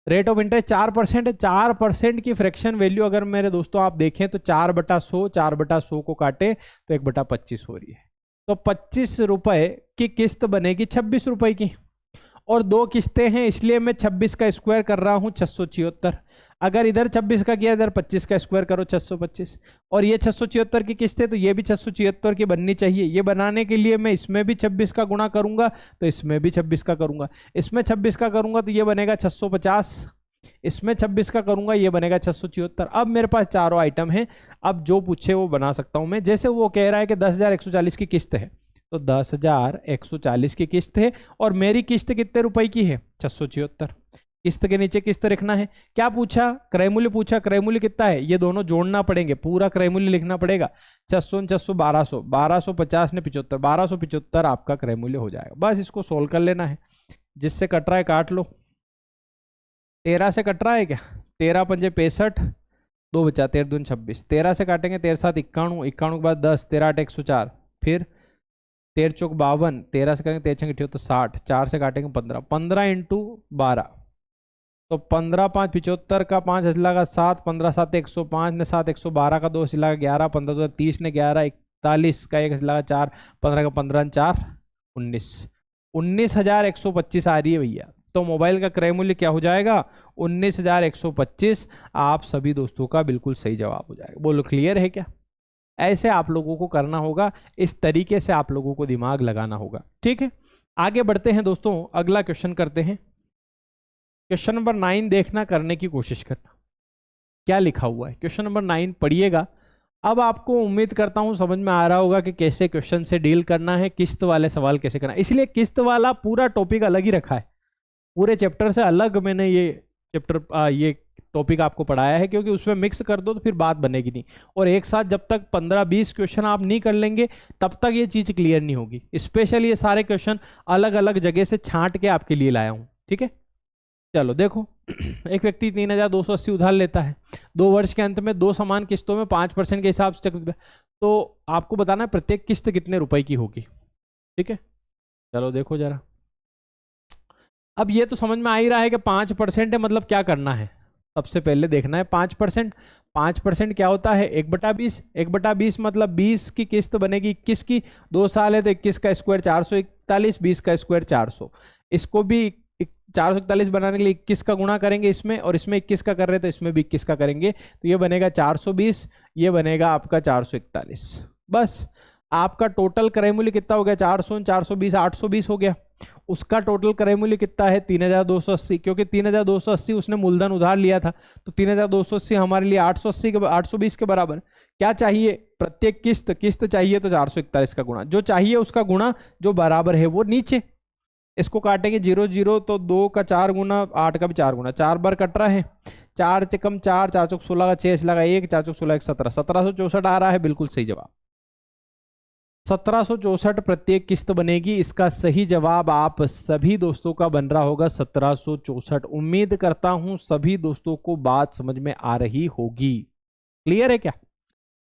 S1: रेट ऑफ इंटरेस्ट 4% है। 4% की फ्रैक्शन वैल्यू अगर मेरे दोस्तों आप देखें तो 4/100, 4/100 को काटे तो 1/25 हो रही है। तो 25 रुपए की किस्त बनेगी 26 रुपए की, और 2 किस्तें हैं इसलिए मैं 26 का स्क्वायर कर रहा हूं 676। अगर इधर 26 का किया, इधर 25 का स्क्वायर करो 625, और ये 676 की किस्त है तो ये भी 676 की बननी चाहिए। ये बनाने के लिए मैं इसमें भी 26 का गुणा करूंगा तो इसमें भी 26 का करूंगा, इसमें 26 का करूंगा तो ये बनेगा 650, इसमें 26 का करूंगा ये बनेगा 676। अब मेरे पास चारों आइटम है, अब जो पूछे वो बना सकता हूं मैं। जैसे वो कह रहा है कि 10,140 की किस्त है, तो 10,140 की किस्त है, और मेरी किस्त कितने रुपए की है? 676। किस्त के नीचे किस्त लिखना है। क्या पूछा? क्रय मूल्य पूछा। क्रय मूल्य कितना है? ये दोनों जोड़ना पड़ेंगे, पूरा क्रय मूल्य लिखना पड़ेगा। 600 600 1200, 1250 ने 75, 1275 आपका क्रय मूल्य हो जाएगा। बस इसको सोल्व कर लेना है। जिससे कट रहा है काट लो। 13 से कट रहा है क्या? 13 पंजे 65, 2 बचा, 13 दूनी 26। 13 से काटेंगे, 13 7 91, 91 के बाद 10, 13 8 104, फिर 13 चौक 52, 13 से करेंगे 13 छंग 78, तो 60, 4 से काटेंगे 15, 15 इंटू 12, तो 15 5 75 का 5 हजला का 7, 15 7 105 ने 7 112 का 2 हजला का 11, 15 2 30 ने 11, 41 का 1 हजला का 4, 15 का 15 4 19, 19,125 आ रही है भैया। तो मोबाइल का क्रय मूल्य क्या हो जाएगा? 19,125। आप सभी दोस्तों का बिल्कुल सही जवाब हो जाएगा। बोलो क्लियर है क्या? ऐसे आप लोगों को करना होगा, इस तरीके से आप लोगों को दिमाग लगाना होगा। ठीक है, आगे बढ़ते हैं दोस्तों, अगला क्वेश्चन करते हैं। क्वेश्चन नंबर 9 देखना, करने की कोशिश करना क्या लिखा हुआ है। क्वेश्चन नंबर 9 पढ़िएगा। अब आपको उम्मीद करता हूं समझ में आ रहा होगा कि कैसे क्वेश्चन से डील करना है, किस्त वाले सवाल कैसे करना है। इसलिए किस्त वाला पूरा टॉपिक अलग ही रखा है, पूरे चैप्टर से अलग मैंने ये चैप्टर ये टॉपिक आपको पढ़ाया है, क्योंकि उसमें मिक्स कर दो तो फिर बात बनेगी नहीं। और एक साथ जब तक 15-20 क्वेश्चन आप नहीं कर लेंगे तब तक ये चीज़ क्लियर नहीं होगी। स्पेशली ये सारे क्वेश्चन अलग अलग जगह से छांट के आपके लिए लाया हूँ। ठीक है, चलो देखो। एक व्यक्ति 3,280 उधार लेता है। 2 वर्ष के अंत में 2 समान किस्तों में 5% के हिसाब से चक्रवृद्धि, तो आपको बताना है प्रत्येक किस्त कितने रुपए की होगी। ठीक है, चलो देखो जरा। अब ये तो समझ में आ ही रहा है कि 5% है, मतलब क्या करना है। सबसे पहले देखना है 5%। 5% क्या होता है? 1/20। 1/20 मतलब 20 की किस्त बनेगी 21 की। 2 साल है तो 21 का स्क्वायर 441, 20 का स्क्वायर 400। इसको भी 441 बनाने के लिए 21 का गुणा करेंगे इसमें, और इसमें 21 का कर रहे हैं तो इसमें भी 21 का करेंगे, तो ये बनेगा 420, ये बनेगा आपका 441। बस आपका टोटल क्रय मूल्य कितना हो गया? 400 420 820 हो गया। उसका टोटल क्रय मूल्य कितना है? 3,280, क्योंकि 3,280 उसने मूलधन उधार लिया था, तो 3,280 हमारे लिए 880 के 820 के बराबर। क्या चाहिए? प्रत्येक किस्त चाहिए तो 441 का गुणा, जो चाहिए उसका गुणा, जो बराबर है वो नीचे। इसको काटेंगे 0 0, तो 2 का 4 गुना, 8 का भी 4 गुना, 4 बार कट रहा है। 4 से कम 4, 4 चौक 16 का 6 लगा 1, 4 चौक 16 17, 1764 आ रहा है। बिल्कुल सही जवाब 1764 प्रत्येक किस्त बनेगी। इसका सही जवाब आप सभी दोस्तों का बन रहा होगा 1764। उम्मीद करता हूं सभी दोस्तों को बात समझ में आ रही होगी। क्लियर है क्या?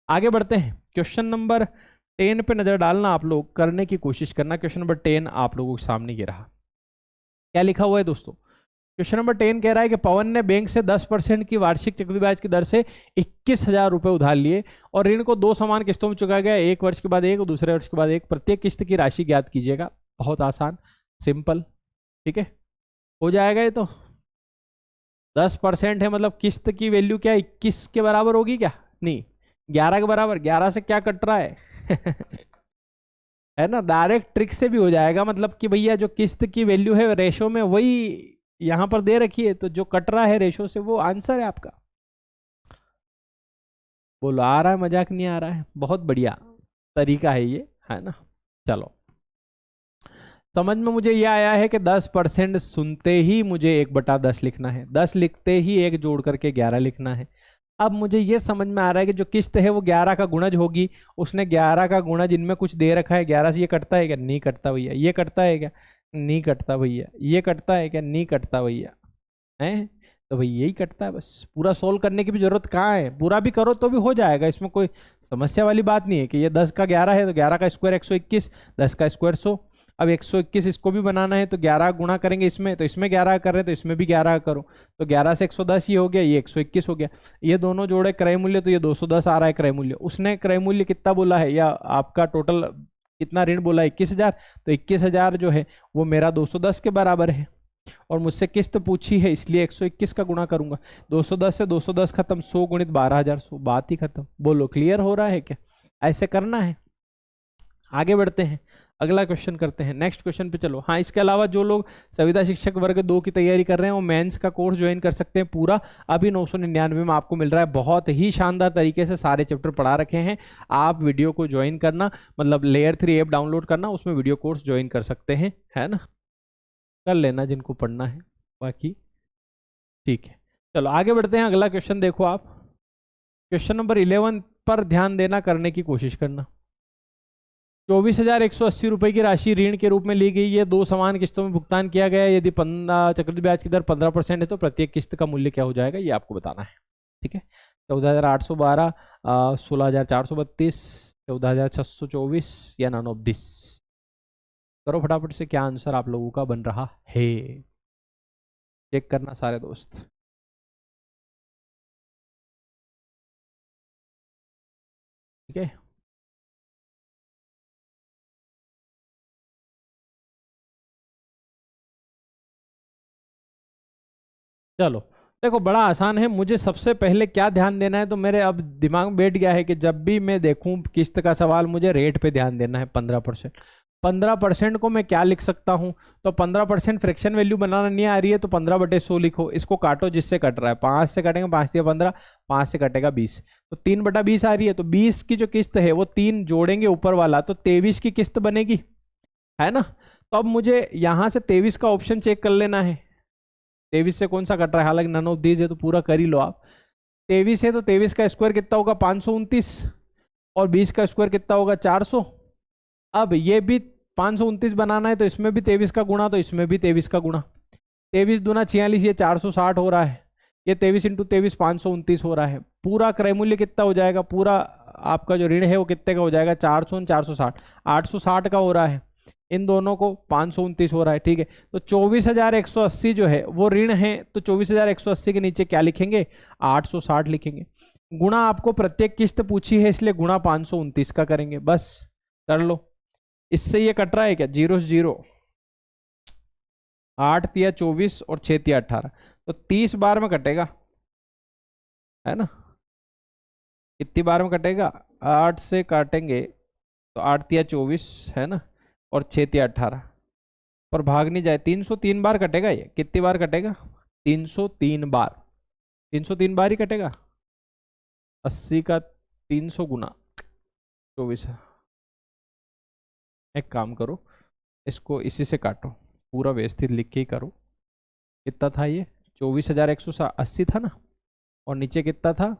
S1: आगे बढ़ते हैं। क्वेश्चन नंबर 10 पे नजर डालना आप लोग, करने की कोशिश करना। क्वेश्चन नंबर 10 आप लोगों के सामने ये रहा। क्या लिखा हुआ है दोस्तों? क्वेश्चन नंबर 10 कह रहा है कि पवन ने बैंक से 10% की वार्षिक चक्रवृद्धि ब्याज की दर से 21,000 रुपए उधार लिए और ऋण को 2 समान किस्तों में चुकाया गया, एक वर्ष के बाद एक और दूसरे वर्ष के बाद एक। प्रत्येक किस्त की राशि ज्ञात कीजिएगा। बहुत आसान, सिंपल, ठीक है, हो जाएगा ये तो। 10% है मतलब किस्त की वैल्यू क्या 21 के बराबर होगी क्या? नहीं, 11 के बराबर। 11 से क्या कट रहा है? है ना, डायरेक्ट ट्रिक से भी हो जाएगा। मतलब कि भैया जो किस्त की वैल्यू है रेशो में वही यहां पर दे रखी है, तो जो कट रहा है रेशो से वो आंसर है आपका। बोलो आ रहा है, मजाक नहीं आ रहा है? बहुत बढ़िया तरीका है ये, है ना। चलो, समझ में मुझे ये आया है कि 10% सुनते ही मुझे 1/10 लिखना है, 10 लिखते ही 1 जोड़ करके 11 लिखना है। अब मुझे ये समझ में आ रहा है कि जो किस्त है वो 11 का गुणज होगी। उसने 11 का गुणज इनमें कुछ दे रखा है, 11 से ये कटता है क्या? नहीं कटता भैया। ये कटता है क्या? नहीं कटता भैया। ये कटता है क्या? नहीं कटता भैया। है तो भाई यही कटता है बस। पूरा सोल्व करने की भी जरूरत कहाँ है, पूरा भी करो तो भी हो जाएगा, इसमें कोई समस्या वाली बात नहीं है कि ये 10 का 11 है तो 11 का स्क्वायर 121, 10 का स्क्वायर 100। अब 121 इसको भी बनाना है तो 11 गुणा करेंगे इसमें, तो इसमें 11 कर रहे हैं तो इसमें भी 11 करो, तो 11 से 110 ये हो गया, ये 121 हो गया। ये दोनों जोड़े क्रय मूल्य, तो ये 210 आ रहा है क्रय मूल्य। उसने क्रय मूल्य कितना बोला है, या आपका टोटल कितना ऋण बोला है? 21,000। तो 21,000 जो है वो मेरा 210 के बराबर है, और मुझसे किस्त पूछी है इसलिए 121 का गुणा करूंगा। 210 से 210 खत्म, 100 गुणित 12,100, बात ही खत्म। बोलो क्लियर हो रहा है क्या? ऐसे करना है। आगे बढ़ते हैं, अगला क्वेश्चन करते हैं, नेक्स्ट क्वेश्चन पे चलो। हाँ, इसके अलावा जो लोग संविदा शिक्षक वर्ग 2 की तैयारी कर रहे हैं वो मेंस का कोर्स ज्वाइन कर सकते हैं पूरा। अभी 999 में आपको मिल रहा है। बहुत ही शानदार तरीके से सारे चैप्टर पढ़ा रखे हैं। आप वीडियो को ज्वाइन करना, मतलब लेयर 3 ऐप डाउनलोड करना, उसमें वीडियो कोर्स ज्वाइन कर सकते हैं, है ना। कर लेना जिनको पढ़ना है, बाकी ठीक है। चलो आगे बढ़ते हैं, अगला क्वेश्चन देखो आप। क्वेश्चन नंबर 11 पर ध्यान देना, करने की कोशिश करना। 24,180 रुपए की राशि ऋण के रूप में ली गई है, 2 समान किस्तों में भुगतान किया गया है। यदि चक्रवृद्धि ब्याज की दर 15% है तो प्रत्येक किस्त का मूल्य क्या हो जाएगा, ये आपको बताना है, ठीक है। 14,812, 16,432, 14,624 या 920। करो फटाफट से, क्या आंसर आप लोगों का बन रहा है, चेक करना सारे दोस्त। ठीक है, चलो देखो बड़ा आसान है। मुझे सबसे पहले क्या ध्यान देना है, तो मेरे अब दिमाग में बैठ गया है कि जब भी मैं देखूं किस्त का सवाल, मुझे रेट पे ध्यान देना है। 15%, 15% को मैं क्या लिख सकता हूं, तो 15% फ्रैक्शन वैल्यू बनाना नहीं आ रही है तो 15/100 लिखो। इसको काटो जिससे कट रहा है, 5 से कटेंगे, 5 दिया 15, 5 से कटेगा 20, तो 3/20 आ रही है। तो 20 की जो किस्त है वो 3 जोड़ेंगे ऊपर वाला, तो 23 की किस्त बनेगी, है ना। तो अब मुझे यहां से 23 का ऑप्शन चेक कर लेना है। 23 से कौन सा कट रहा है, हालांकि नन ऑफ दीज है तो पूरा कर ही लो आप। 23 है तो 23 का स्क्वायर कितना होगा, 529, और 20 का स्क्वायर कितना होगा, 400। अब ये भी 529 बनाना है तो इसमें भी 23 का गुणा, तो इसमें भी 23 का गुणा। 23 दूना 46, ये 460 हो रहा है। ये 23 इंटू 23 529 हो रहा है। पूरा क्रय मूल्य कितना हो जाएगा, पूरा आपका जो ऋण है वो कितने का हो जाएगा, 400 460, 860 का हो रहा है। इन दोनों को 529 हो रहा है, ठीक है। तो 24,180 जो है वो ऋण है, तो 24,180 के नीचे क्या लिखेंगे, 860 लिखेंगे। गुणा आपको प्रत्येक किस्त पूछी है इसलिए गुणा 529 का करेंगे, बस कर लो। इससे ये कट रहा है क्या, 0 से 0, 8 तिया 24 और 6 तिया 18, तो 30 बार में कटेगा, है ना। कितनी बार में कटेगा, 8 से काटेंगे तो 8 तिया 24, है ना, और 6 तिया 18, पर भाग नहीं जाए, 303 बार कटेगा। ये कितनी बार कटेगा, 303 बार, 303 बार ही कटेगा। 80 का 300 गुना 24। एक काम करो, इसको इसी से काटो, पूरा व्यवस्थित लिख के ही करो। कितना था ये, 24,180 था ना, और नीचे कितना था,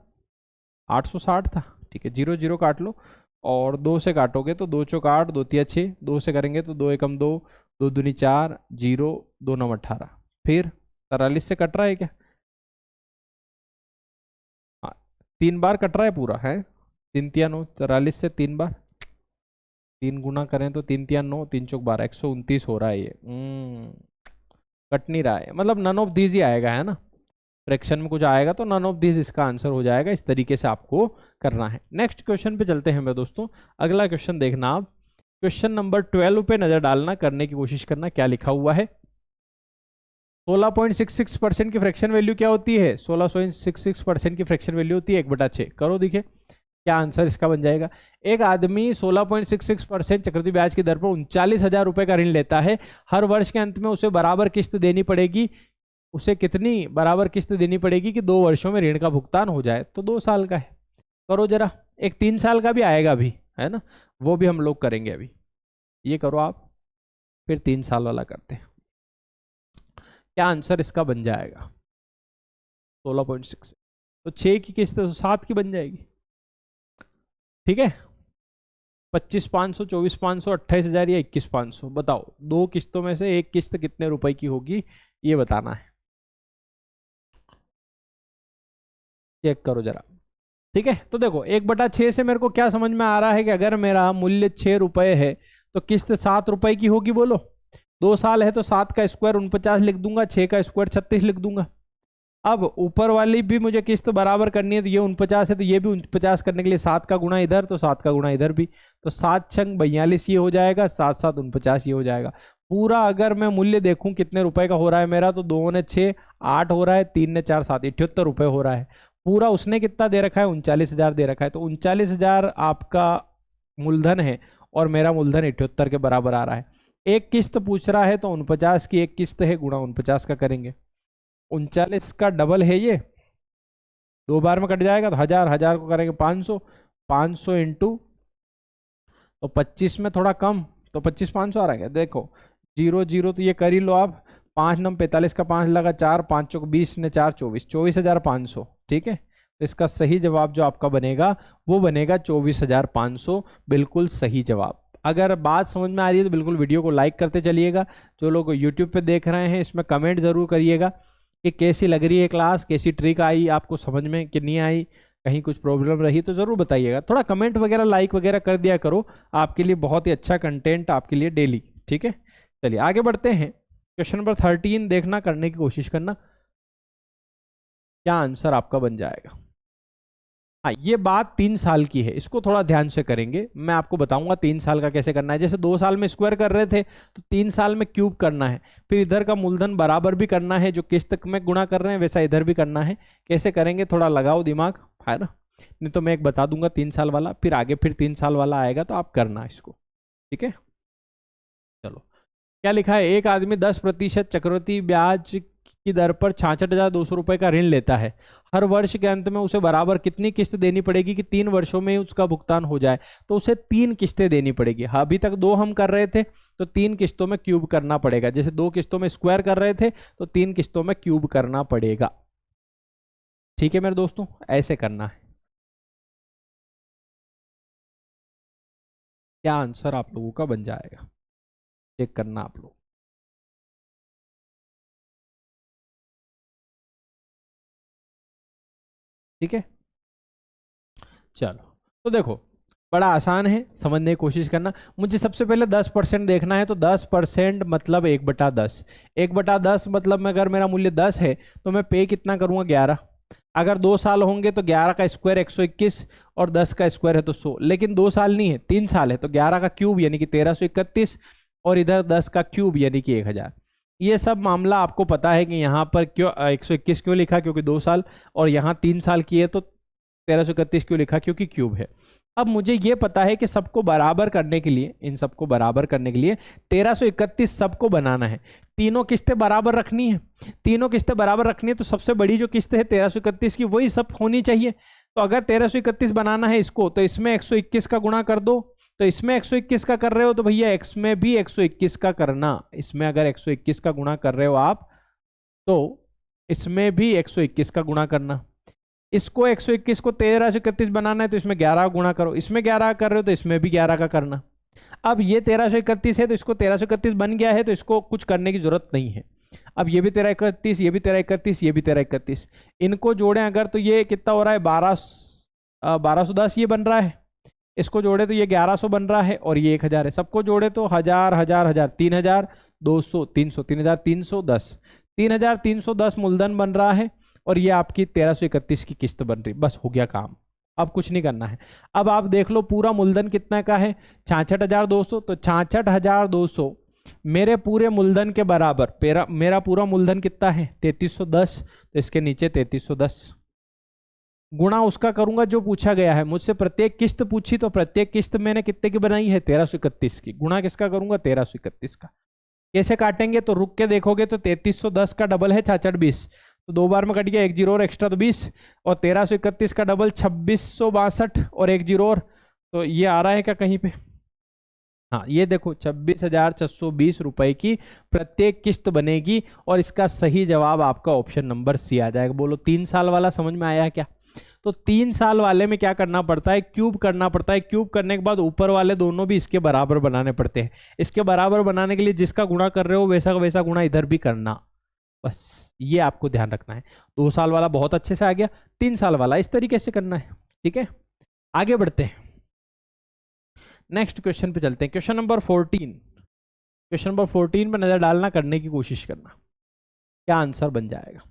S1: 860 था, ठीक है। 0 0 काट लो, और 2 से काटोगे तो 2 चौक 8, 2 तिया 6, 2 से करेंगे तो 2 एकम 2, 2 दूनी 4, 0, 2 9 18, फिर 43 से कट रहा है क्या, हाँ 3 बार कट रहा है पूरा, है 3 तिया 9, 43 से 3 बार, 3 गुना करें तो 3 तिया 9, 3 चौक 12, 129 हो रहा है ये। कट नहीं रहा है, मतलब नन ऑफ दीज ही आएगा, है ना। फ्रैक्शन में कुछ आएगा तो नन ऑफ दीज इसका आंसर हो जाएगा। इस तरीके से आपको करना है। नेक्स्ट क्वेश्चन पे चलते हैं मेरे दोस्तों। अगला क्वेश्चन देखना आप, क्वेश्चन नंबर 12 पे नजर डालना, करने की कोशिश करना क्या लिखा हुआ है। 16.66% की फ्रैक्शन वैल्यू क्या होती है? 16.66% की फ्रैक्शन वैल्यू होती है 1/6। करो देखिए क्या आंसर इसका बन जाएगा। एक आदमी 16.66% चक्रवृद्धि ब्याज की दर पर 39,000 रुपए का ऋण लेता है। हर वर्ष के अंत में उसे बराबर किस्त देनी पड़ेगी। उसे कितनी बराबर किस्त देनी पड़ेगी कि 2 वर्षों में ऋण का भुगतान हो जाए? तो 2 साल का है। करो जरा। एक 3 साल का भी आएगा अभी, है ना, वो भी हम लोग करेंगे अभी। ये करो आप, फिर 3 साल वाला करते हैं। क्या आंसर इसका बन जाएगा? 16.6 तो 6 की किस्त तो 7 की बन जाएगी। ठीक है, 25,500, 24,500, 28,000 या 21,500, बताओ 2 किस्तों में से एक किस्त कितने रुपए की होगी, ये बताना है। चेक करो जरा। ठीक है, तो देखो 1/6 से मेरे को क्या समझ में आ रहा है कि अगर मेरा मूल्य 6 रुपए है तो किस्त 7 रुपए की होगी। बोलो 2 साल है तो 7 का स्क्वायर 49 लिख दूंगा, 6 का स्क्वायर 36 लिख दूंगा। अब ऊपर वाली भी मुझे किस्त बराबर करनी है, तो ये 49 है तो ये भी 49 करने के लिए 7 का गुणा इधर तो 7 का गुणा इधर भी, तो 7 छंग 42 ये हो जाएगा, 7 7 49 ये हो जाएगा। पूरा अगर मैं मूल्य देखूं कितने रुपए का हो रहा है मेरा, तो 2 ने 6 8 हो रहा है, 3 ने 4 7 78 रुपए हो रहा है। पूरा उसने कितना दे रखा है? 39,000 दे रखा है। तो 39,000 आपका मूलधन है और मेरा मूलधन 78 के बराबर आ रहा है। एक किस्त पूछ रहा है तो 49 की एक किस्त है, गुणा 49 का करेंगे। 39 का डबल है ये, 2 बार में कट जाएगा तो 1000, 1000 को करेंगे 500, 500 इंटू तो 25 में थोड़ा कम, तो 25,500 आ रहा है। देखो 0 0 तो ये कर ही लो आप। 5 नम 45 का 5 लगा 4, 5 चौक 20 ने 4 24, 24,500। ठीक है, तो इसका सही जवाब जो आपका बनेगा वो बनेगा 24,500, बिल्कुल सही जवाब। अगर बात समझ में आ रही है तो बिल्कुल वीडियो को लाइक करते चलिएगा। जो लोग यूट्यूब पे देख रहे हैं इसमें कमेंट जरूर करिएगा कि कैसी लग रही है क्लास, कैसी ट्रिक आई आपको समझ में कि नहीं आई, कहीं कुछ प्रॉब्लम रही तो ज़रूर बताइएगा। थोड़ा कमेंट वगैरह लाइक वगैरह कर दिया करो, आपके लिए बहुत ही अच्छा कंटेंट आपके लिए डेली। ठीक है, चलिए आगे बढ़ते हैं। क्वेश्चन नंबर 13 देखना, करने की कोशिश करना क्या आंसर आपका बन जाएगा। हाँ, ये बात 3 साल की है, इसको थोड़ा ध्यान से करेंगे। मैं आपको बताऊंगा 3 साल का कैसे करना है। जैसे 2 साल में स्क्वायर कर रहे थे तो 3 साल में क्यूब करना है। फिर इधर का मूलधन बराबर भी करना है, जो किस्त में गुणा कर रहे हैं वैसा इधर भी करना है। कैसे करेंगे थोड़ा लगाओ दिमाग, है ना। नहीं तो मैं एक बता दूंगा 3 साल वाला, फिर आगे फिर 3 साल वाला आएगा तो आप करना इसको। ठीक है, चलो क्या लिखा है। एक आदमी 10% चक्रवृद्धि ब्याज की दर पर 66,200 रुपए का ऋण लेता है। हर वर्ष के अंत में उसे बराबर कितनी किस्त देनी पड़ेगी कि 3 वर्षों में उसका भुगतान हो जाए? तो उसे 3 किस्तें देनी पड़ेगी। अभी तक 2 हम कर रहे थे तो 3 किस्तों में क्यूब करना पड़ेगा। जैसे 2 किस्तों में स्क्वायर कर रहे थे तो 3 किस्तों में क्यूब करना पड़ेगा। ठीक है मेरे दोस्तों, ऐसे करना है। क्या आंसर आप लोगों का बन जाएगा, चेक करना आप लोग। ठीक है, चलो तो देखो बड़ा आसान है, समझने की कोशिश करना। मुझे सबसे पहले 10% देखना है, तो 10% मतलब 1/10। 1/10 मतलब में अगर मेरा मूल्य 10 है तो मैं पे कितना करूंगा? 11। अगर 2 साल होंगे तो 11 का स्क्वायर 121 और 10 का स्क्वायर है तो 100। लेकिन 2 साल नहीं है, 3 साल है, तो 11 का क्यूब यानी कि 1331 और इधर 10 का क्यूब यानी कि 1000। ये सब मामला आपको पता है कि यहाँ पर क्यों 121 क्यों लिखा, क्योंकि 2 साल, और यहाँ 3 साल की है तो 1331 क्यों लिखा, क्योंकि क्यूब है। अब मुझे ये पता है कि सबको बराबर करने के लिए, इन सबको बराबर करने के लिए 1331 सबको बनाना है। तीनों किस्तें बराबर रखनी है। तीनों किस्तें बराबर रखनी है तो सबसे बड़ी जो किस्त है 1331 की वही सब होनी चाहिए। तो अगर 1331 बनाना है इसको, तो इसमें 121 का गुणा कर दो। तो इसमें 121 का कर रहे हो तो भैया एक्स में भी 121 का करना। इसमें अगर 121 का गुणा कर रहे हो आप तो इसमें भी 121 का गुणा करना। इसको 121 को 1331 बनाना है तो इसमें 11 गुणा करो। इसमें 11 कर रहे हो तो इसमें भी 11 का करना। अब ये 1331 है तो इसको 1331 बन गया है तो इसको कुछ करने की जरूरत नहीं है। अब ये भी 1331, ये भी 1331, ये भी 1331, इनको जोड़ें अगर तो ये कितना हो रहा है? 1210 ये बन रहा है। इसको जोड़े तो ये 1100 बन रहा है और ये 1000 है, सबको जोड़े तो 1000 1000 1000 3000 200 300 3310 3310 मूलधन बन रहा है और ये आपकी 1331 की किस्त बन रही। बस हो गया काम, अब कुछ नहीं करना है। अब आप देख लो पूरा मूलधन कितना का है 66,200, तो 66,200 मेरे पूरे मूलधन के बराबर, मेरा पूरा मूलधन कितना है 3310, तो इसके नीचे 3310 गुणा उसका करूंगा जो पूछा गया है मुझसे, प्रत्येक किस्त पूछी तो प्रत्येक किस्त मैंने कितने की बनाई है 1331 की, गुणा किसका करूंगा 1331 का। कैसे काटेंगे तो रुक के देखोगे तो 3310 का डबल है 6620, तो 2 बार में कट गया, 1 जीरो और एक्स्ट्रा तो 20, और 1331 का डबल 2662 और 1 जीरो और, तो ये आ रहा है क्या कहीं पे, हाँ ये देखो 26,620 रुपए की प्रत्येक किस्त बनेगी और इसका सही जवाब आपका ऑप्शन नंबर सी आ जाएगा। बोलो 3 साल वाला समझ में आया क्या? तो 3 साल वाले में क्या करना पड़ता है, क्यूब करना पड़ता है, क्यूब करने के बाद ऊपर वाले दोनों भी इसके बराबर बनाने पड़ते हैं। इसके बराबर बनाने के लिए जिसका गुणा कर रहे हो वैसा का वैसा गुणा इधर भी करना, बस ये आपको ध्यान रखना है। 2 साल वाला बहुत अच्छे से आ गया, 3 साल वाला इस तरीके से करना है। ठीक है, आगे बढ़ते हैं, नेक्स्ट क्वेश्चन पे चलते हैं। क्वेश्चन नंबर 14, क्वेश्चन नंबर 14 पे नजर डालना, करने की कोशिश करना, क्या आंसर बन जाएगा।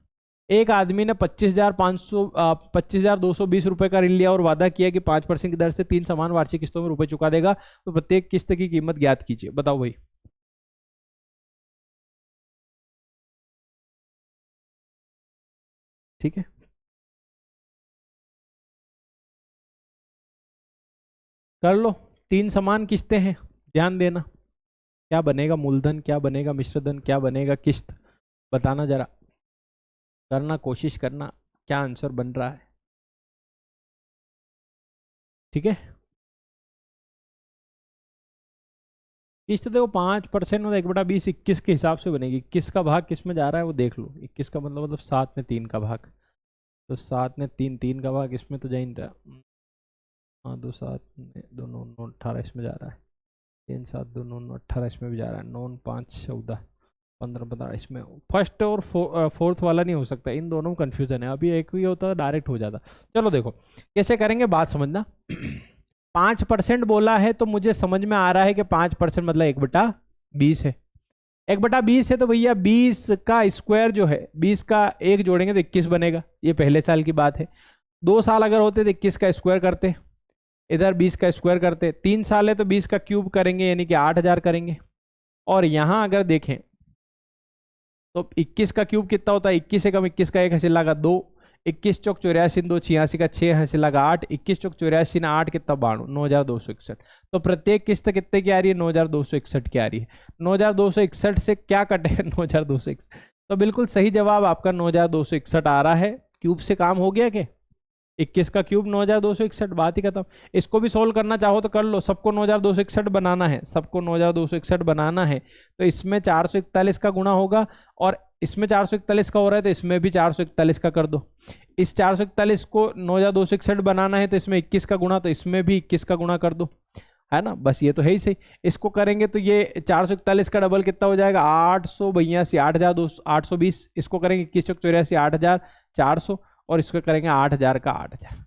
S1: एक आदमी ने 25,220 रुपए का ऋण लिया और वादा किया कि 5% की दर से 3 समान वार्षिक किस्तों में रुपए चुका देगा, तो प्रत्येक किस्त की कीमत ज्ञात कीजिए। बताओ भाई, ठीक है कर लो, 3 समान किस्तें हैं, ध्यान देना क्या बनेगा, मूलधन क्या बनेगा, मिश्रधन क्या बनेगा, किस्त बताना जरा, करना कोशिश करना क्या आंसर बन रहा है। ठीक है, किस्त देखो 5% और 1/20 21 के हिसाब से बनेगी। 21 का भाग किस में जा रहा है वो देख लो, 21 का मतलब 7 में 3 का भाग, तो 7 में 3 का भाग इसमें तो जा ही नहीं रहा। हाँ 2 7 में 2 9 9 18 इसमें जा रहा है, 3 7 2 9 9 18 इसमें भी जा रहा है, 9 5 14 15 15 इसमें। फर्स्ट और फोर्थ वाला नहीं हो सकता, इन दोनों में कंफ्यूजन है। अभी एक ही होता डायरेक्ट हो जाता। चलो देखो कैसे करेंगे, बात समझना। 5% बोला है तो मुझे समझ में आ रहा है कि 5% मतलब 1/20 है। 1/20 है तो भैया 20 का स्क्वायर जो है, 20 का 1 जोड़ेंगे तो 21 बनेगा, ये पहले साल की बात है। 2 साल अगर होते तो 21 का स्क्वायर करते, इधर 20 का स्क्वायर करते। 3 साल है तो 20 का क्यूब करेंगे यानी कि 8000 करेंगे। और यहां अगर देखें तो 21 का क्यूब कितना होता है, 21 से कम 21 का 1 हसीला का 2, 21 चौक 84 2 86 का 6 हसीला का 8, 21 चौक 84 ना 8 कितना 92, 9261। तो प्रत्येक किस्त कितने की आ रही है, 9261 की आ रही है। 9261 से क्या कटेगा 9261, तो बिल्कुल सही जवाब आपका 9261 आ रहा है। क्यूब से काम हो गया क्या, 21 का क्यूब 9261, बात ही खत्म। इसको भी सोल्व करना चाहो तो कर लो, सबको 9261 बनाना है, सबको 9261 बनाना है तो इसमें 441 का गुणा होगा और इसमें 441 का हो रहा है तो इसमें भी 441 का कर दो। इस 441 को 9261 बनाना है तो इसमें 21 का गुणा, तो इसमें भी 21 का गुणा कर दो, है ना, बस ये तो है ही सही। इसको करेंगे तो ये 441 का डबल कितना हो जाएगा 882 820, इसको करेंगे 21 चौक 84 8400 और इसको करेंगे 8000 का 8000,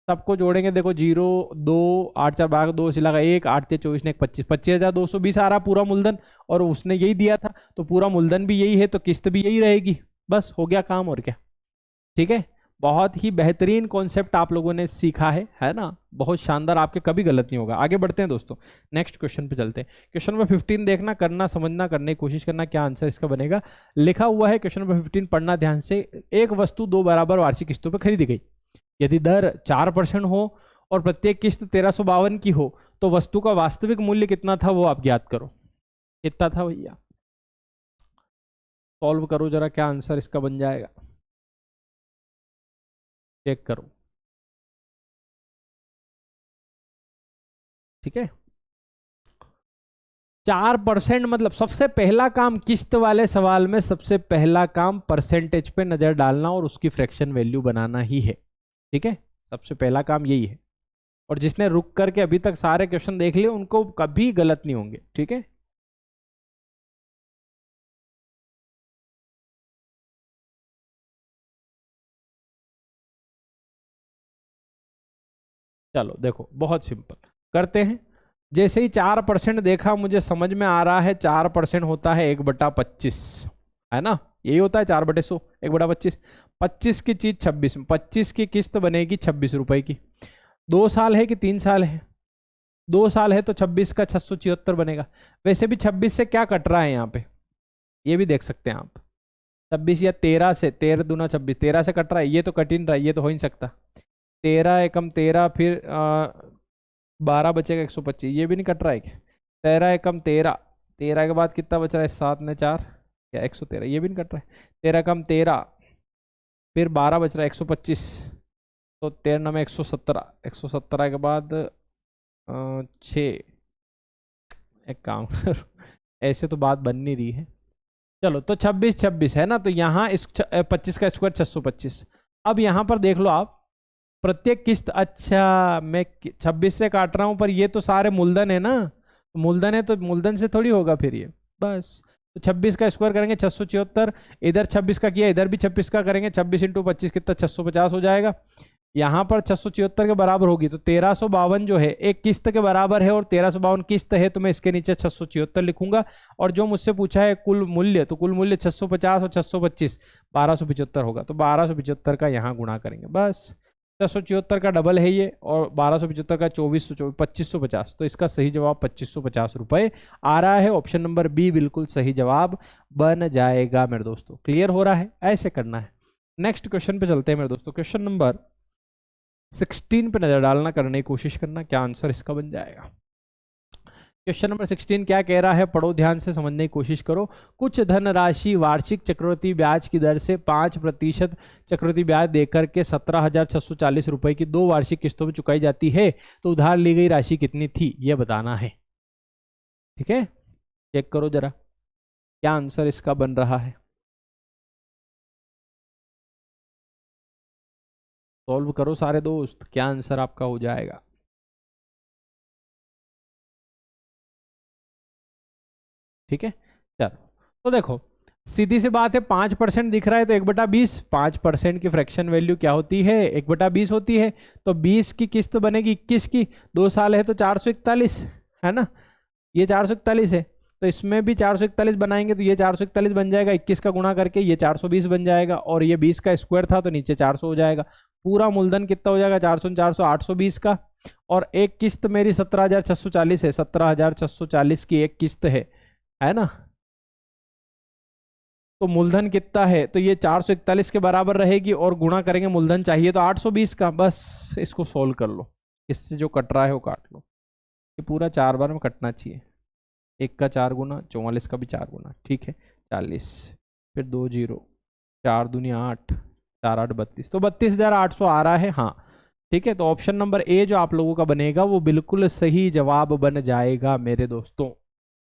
S1: सबको जोड़ेंगे देखो 0 2 8 4 भाग 2 सिला का 1 8 3 24 ने 25, 25,220 आ रहा पूरा मूलधन, और उसने यही दिया था तो पूरा मूलधन भी यही है तो किस्त भी यही रहेगी। बस हो गया काम, और क्या। ठीक है, बहुत ही बेहतरीन कॉन्सेप्ट आप लोगों ने सीखा है ना, बहुत शानदार, आपके कभी गलत नहीं होगा। आगे बढ़ते हैं दोस्तों, नेक्स्ट क्वेश्चन पे चलते हैं। क्वेश्चन नंबर 15 देखना, करना समझना, करने की कोशिश करना क्या आंसर इसका बनेगा। लिखा हुआ है क्वेश्चन नंबर 15, पढ़ना ध्यान से। एक वस्तु 2 बराबर वार्षिक किस्तों पर खरीदी गई, यदि दर 4% हो और प्रत्येक किस्त 1352 की हो तो वस्तु का वास्तविक मूल्य कितना था वो आप ज्ञात करो। कितना था भैया, सॉल्व करो जरा, क्या आंसर इसका बन जाएगा, चेक करो। ठीक है, 4% मतलब सबसे पहला काम किस्त वाले सवाल में, सबसे पहला काम परसेंटेज पे नजर डालना और उसकी फ्रैक्शन वैल्यू बनाना ही है। ठीक है, सबसे पहला काम यही है, और जिसने रुक करके अभी तक सारे क्वेश्चन देख लिए उनको कभी गलत नहीं होंगे। ठीक है, चलो देखो बहुत सिंपल, करते हैं। जैसे ही 4% देखा मुझे समझ में आ रहा है 4% होता है 1/25, है ना, यही होता है 4/100 1/25। 25 की चीज 26 में, 25 की किस्त बनेगी 26 रुपए की। 2 साल है कि 3 साल है? 2 साल है तो 26 का 676 बनेगा। वैसे भी 26 से क्या कट रहा है यहाँ पे, ये भी देख सकते हैं आप। 26 या 13 से, 13 दूना 26, 13 से कट रहा है, ये तो कट ही नहीं रहा है, ये तो हो ही नहीं सकता। 13 एकम 13, फिर 12 बचेगा 125, ये भी नहीं कट रहा है क्या? 13 एकम 13, 13 के बाद कितना बच रहा है? 7 ने 4 या 113, ये भी नहीं कट रहा है। 13 कम 13, फिर 12 बच रहा है 125, तो 13 में 117, 117 के बाद 6, एक काम करो, ऐसे तो बात बन नहीं रही है। चलो तो 26 26 है ना, तो यहाँ इस 25 का स्क्वायर 625। अब यहाँ पर देख लो आप, प्रत्येक किस्त, अच्छा मैं 26 से काट रहा हूँ पर ये तो सारे मूलधन है ना, मूलधन है तो मूलधन से थोड़ी होगा फिर ये, बस। तो 26 का स्क्वायर करेंगे 676, इधर 26 का किया, इधर भी 26 का करेंगे, 26 × 25 कितना? 650 हो जाएगा। यहाँ पर 676 के बराबर होगी, तो 1352 जो है एक किस्त के बराबर है, और 1352 किस्त है, तो मैं इसके नीचे 676 लिखूंगा। और जो मुझसे पूछा है कुल मूल्य, तो कुल मूल्य 650 और 625 1275 होगा, तो 1275 का यहाँ गुणा करेंगे, बस। 676 का डबल है ये, और 1275 का 2424 2550, तो इसका सही जवाब 2550 रुपए आ रहा है। ऑप्शन नंबर बी बिल्कुल सही जवाब बन जाएगा मेरे दोस्तों। क्लियर हो रहा है? ऐसे करना है। नेक्स्ट क्वेश्चन पे चलते हैं मेरे दोस्तों। क्वेश्चन नंबर 16 पे नजर डालना, करने की कोशिश करना क्या आंसर इसका बन जाएगा। क्वेश्चन नंबर 16 क्या कह रहा है, पढ़ो ध्यान से, समझने की कोशिश करो। कुछ धनराशि वार्षिक चक्रवृद्धि ब्याज की दर से 5% चक्रवृद्धि ब्याज देकर के 17,640 रुपए की 2 वार्षिक किस्तों में चुकाई जाती है, तो उधार ली गई राशि कितनी थी, यह बताना है। ठीक है, चेक करो जरा क्या आंसर इसका बन रहा है। सॉल्व करो सारे दोस्त, क्या आंसर आपका हो जाएगा। ठीक है, चलो तो देखो सीधी सी बात है, 5% दिख रहा है तो 1/20, 5% की फ्रैक्शन वैल्यू क्या होती है? 1/20 होती है। तो 20 की किस्त बनेगी 21 की, 2 साल है तो 441, है ना, ये 441 है, तो इसमें भी 441 बनाएंगे तो ये 441 बन जाएगा, 21 का गुणा करके ये 420 बन जाएगा, और ये 20 का स्क्वायर था तो नीचे 400 हो जाएगा। पूरा मूलधन कितना हो जाएगा? 400 400 820 का, और एक किस्त मेरी 17,640 है, 17,640 की एक किस्त है ना। तो मूलधन कितना है? तो ये 441 के बराबर रहेगी, और गुणा करेंगे, मूलधन चाहिए तो 820 का, बस इसको सोल्व कर लो। इससे जो कट रहा है वो काट लो, ये पूरा 4 बार में कटना चाहिए। 1 का 4 गुना, 44 का भी 4 गुना, ठीक है, 40, फिर 2 0, 4 दूनी 8, 4 8 32, तो 32,800 आ रहा है। हाँ ठीक है, तो ऑप्शन नंबर ए जो आप लोगों का बनेगा वो बिल्कुल सही जवाब बन जाएगा मेरे दोस्तों।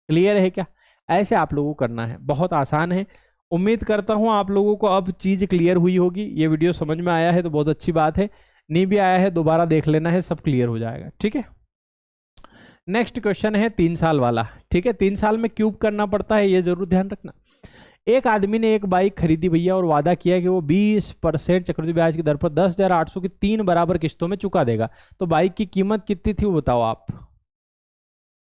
S1: क्लियर है क्या? ऐसे आप लोगों को करना है, बहुत आसान है। उम्मीद करता हूं आप लोगों को अब चीज क्लियर हुई होगी। ये वीडियो समझ में आया है तो बहुत अच्छी बात है, नहीं भी आया है दोबारा देख लेना है, सब क्लियर हो जाएगा। ठीक है, नेक्स्ट क्वेश्चन है 3 साल वाला। ठीक है, 3 साल में क्यूब करना पड़ता है, ये जरूर ध्यान रखना। एक आदमी ने एक बाइक खरीदी भैया, और वादा किया कि वो 20% चक्रवृद्धि ब्याज की दर पर 10,800 की 3 बराबर किस्तों में चुका देगा। तो बाइक की कीमत कितनी थी वो बताओ आप,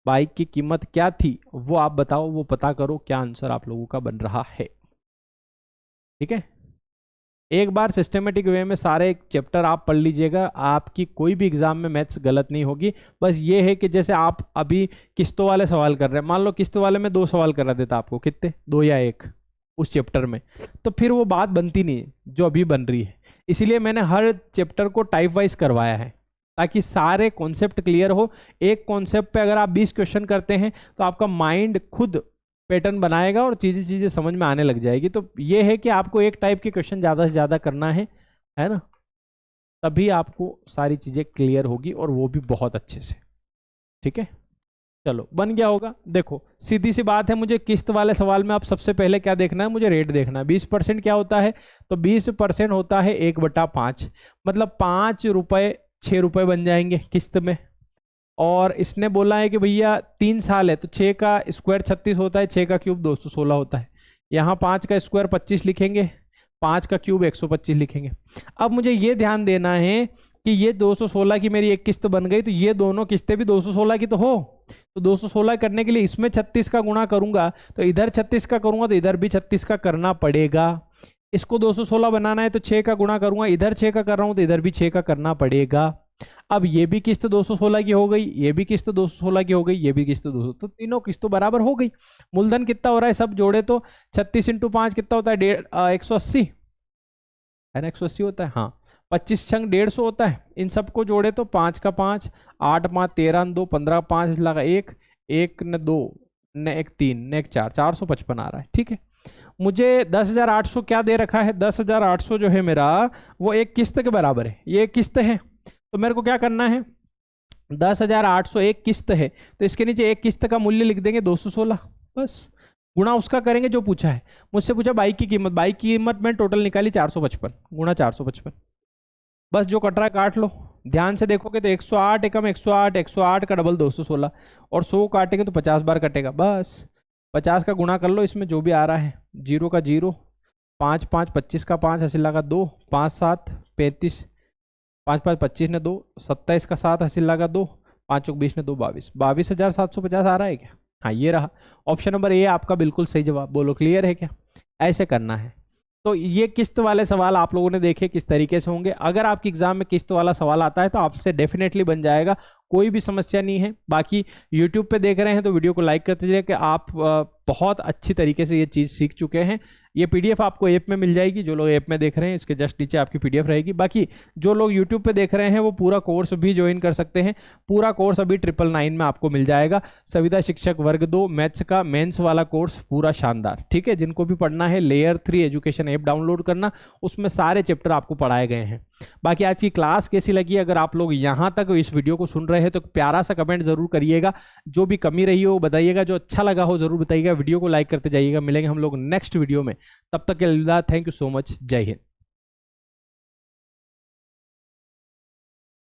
S1: बाइक की कीमत क्या थी वो आप बताओ, वो पता करो क्या आंसर आप लोगों का बन रहा है। ठीक है, एक बार सिस्टमेटिक वे में सारे चैप्टर आप पढ़ लीजिएगा, आपकी कोई भी एग्जाम में मैथ्स गलत नहीं होगी। बस ये है कि जैसे आप अभी किस्तों वाले सवाल कर रहे हैं, मान लो किस्तों वाले में 2 सवाल करा देता आपको, कितने, 2 या 1 उस चैप्टर में, तो फिर वो बात बनती नहीं जो अभी बन रही है। इसीलिए मैंने हर चैप्टर को टाइप वाइज करवाया है, ताकि सारे कॉन्सेप्ट क्लियर हो। एक कॉन्सेप्ट पे अगर आप 20 क्वेश्चन करते हैं तो आपका माइंड खुद पैटर्न बनाएगा और चीजें समझ में आने लग जाएगी। तो ये है कि आपको एक टाइप के क्वेश्चन ज़्यादा से ज़्यादा करना है ना, तभी आपको सारी चीज़ें क्लियर होगी, और वो भी बहुत अच्छे से। ठीक है, चलो बन गया होगा। देखो सीधी सी बात है, मुझे किस्त वाले सवाल में आप सबसे पहले क्या देखना है, मुझे रेट देखना है। 20% क्या होता है? तो 20% होता है 1/5, मतलब 5 रुपये 6 रुपये बन जाएंगे किस्त में। और इसने बोला है कि भैया 3 साल है, तो 6 का स्क्वायर 36 होता है, 6 का क्यूब 216 होता है। यहाँ 5 का स्क्वायर 25 लिखेंगे, 5 का क्यूब 125 लिखेंगे। अब मुझे ये ध्यान देना है कि ये 216 की मेरी एक किस्त बन गई, तो ये दोनों किस्तें भी 216 की तो हो। तो 216 करने के लिए इसमें 36 का गुणा करूंगा, तो इधर 36 का करूंगा, तो इधर भी 36 का करना पड़ेगा। इसको 216 बनाना है तो 6 का गुणा करूंगा, इधर 6 का कर रहा हूं तो इधर भी 6 का करना पड़ेगा। अब ये भी किस्त 216 की हो गई, ये भी किस्त 216 की हो गई, ये भी किस्त 200, तो तीनों किस्तों बराबर हो गई। मूलधन कितना हो रहा है सब जोड़े तो 36 × 5 कितना होता है, 180 है ना, 180 होता है हाँ। 25 छंग 150 होता है। इन सबको जोड़े तो 5 का 5, 8 5 13 2 15 5 लगा 1 1 न 2 न 1 3 न 1 4 455 आ रहा है। ठीक है, मुझे 10,800 क्या दे रखा है, 10,800 जो है मेरा वो एक किस्त के बराबर है, ये एक किस्त है। तो मेरे को क्या करना है, 10,800 एक किस्त है, तो इसके नीचे एक किस्त का मूल्य लिख देंगे 216, बस गुणा उसका करेंगे जो पूछा है। मुझसे पूछा बाइक की कीमत, बाइक की कीमत में टोटल निकाली 455 गुणा 455, बस जो कट रहा है काट लो। ध्यान से देखोगे तो 108 एकम 108, 108 का डबल 216, और 100 काटेंगे तो 50 बार कटेगा, बस 50 का गुणा कर लो इसमें जो भी आ रहा है, 0 का 0, 5 5 25 का 5 हसील लगा 2, 5 7 35, 5 5 25 ने 2, 27 का 7 हसील लगा 2, 5 चौक 20 ने 2 22, 22,750 आ रहा है क्या? हाँ ये रहा ऑप्शन नंबर ए आपका बिल्कुल सही जवाब। बोलो क्लियर है क्या? ऐसे करना है। तो ये किस्त वाले सवाल आप लोगों ने देखे किस तरीके से होंगे। अगर आपके एग्जाम में किस्त वाला सवाल आता है तो आपसे डेफिनेटली बन जाएगा, कोई भी समस्या नहीं है। बाकी यूट्यूब पे देख रहे हैं तो वीडियो को लाइक करते जाइए कि आप बहुत अच्छी तरीके से ये चीज़ सीख चुके हैं। ये पीडीएफ आपको ऐप में मिल जाएगी, जो लोग ऐप में देख रहे हैं इसके जस्ट नीचे आपकी पीडीएफ रहेगी। बाकी जो लोग यूट्यूब पे देख रहे हैं वो पूरा कोर्स भी ज्वाइन कर सकते हैं। पूरा कोर्स अभी 999 में आपको मिल जाएगा। संविदा शिक्षक वर्ग 2 मैथ्स का मेंस वाला कोर्स पूरा शानदार। ठीक है, जिनको भी पढ़ना है लेयर 3 एजुकेशन ऐप डाउनलोड करना, उसमें सारे चैप्टर आपको पढ़ाए गए हैं। बाकी आज की क्लास कैसी लगी, अगर आप लोग यहाँ तक इस वीडियो को सुन रहे हैं तो प्यारा सा कमेंट जरूर करिएगा, जो भी कमी रही हो बताइएगा, जो अच्छा लगा हो जरूर बताइएगा। वीडियो को लाइक करते जाइएगा। मिलेंगे हम लोग नेक्स्ट वीडियो में, तब तक के लिए अलविदा। थैंक यू सो मच, जय हिंद।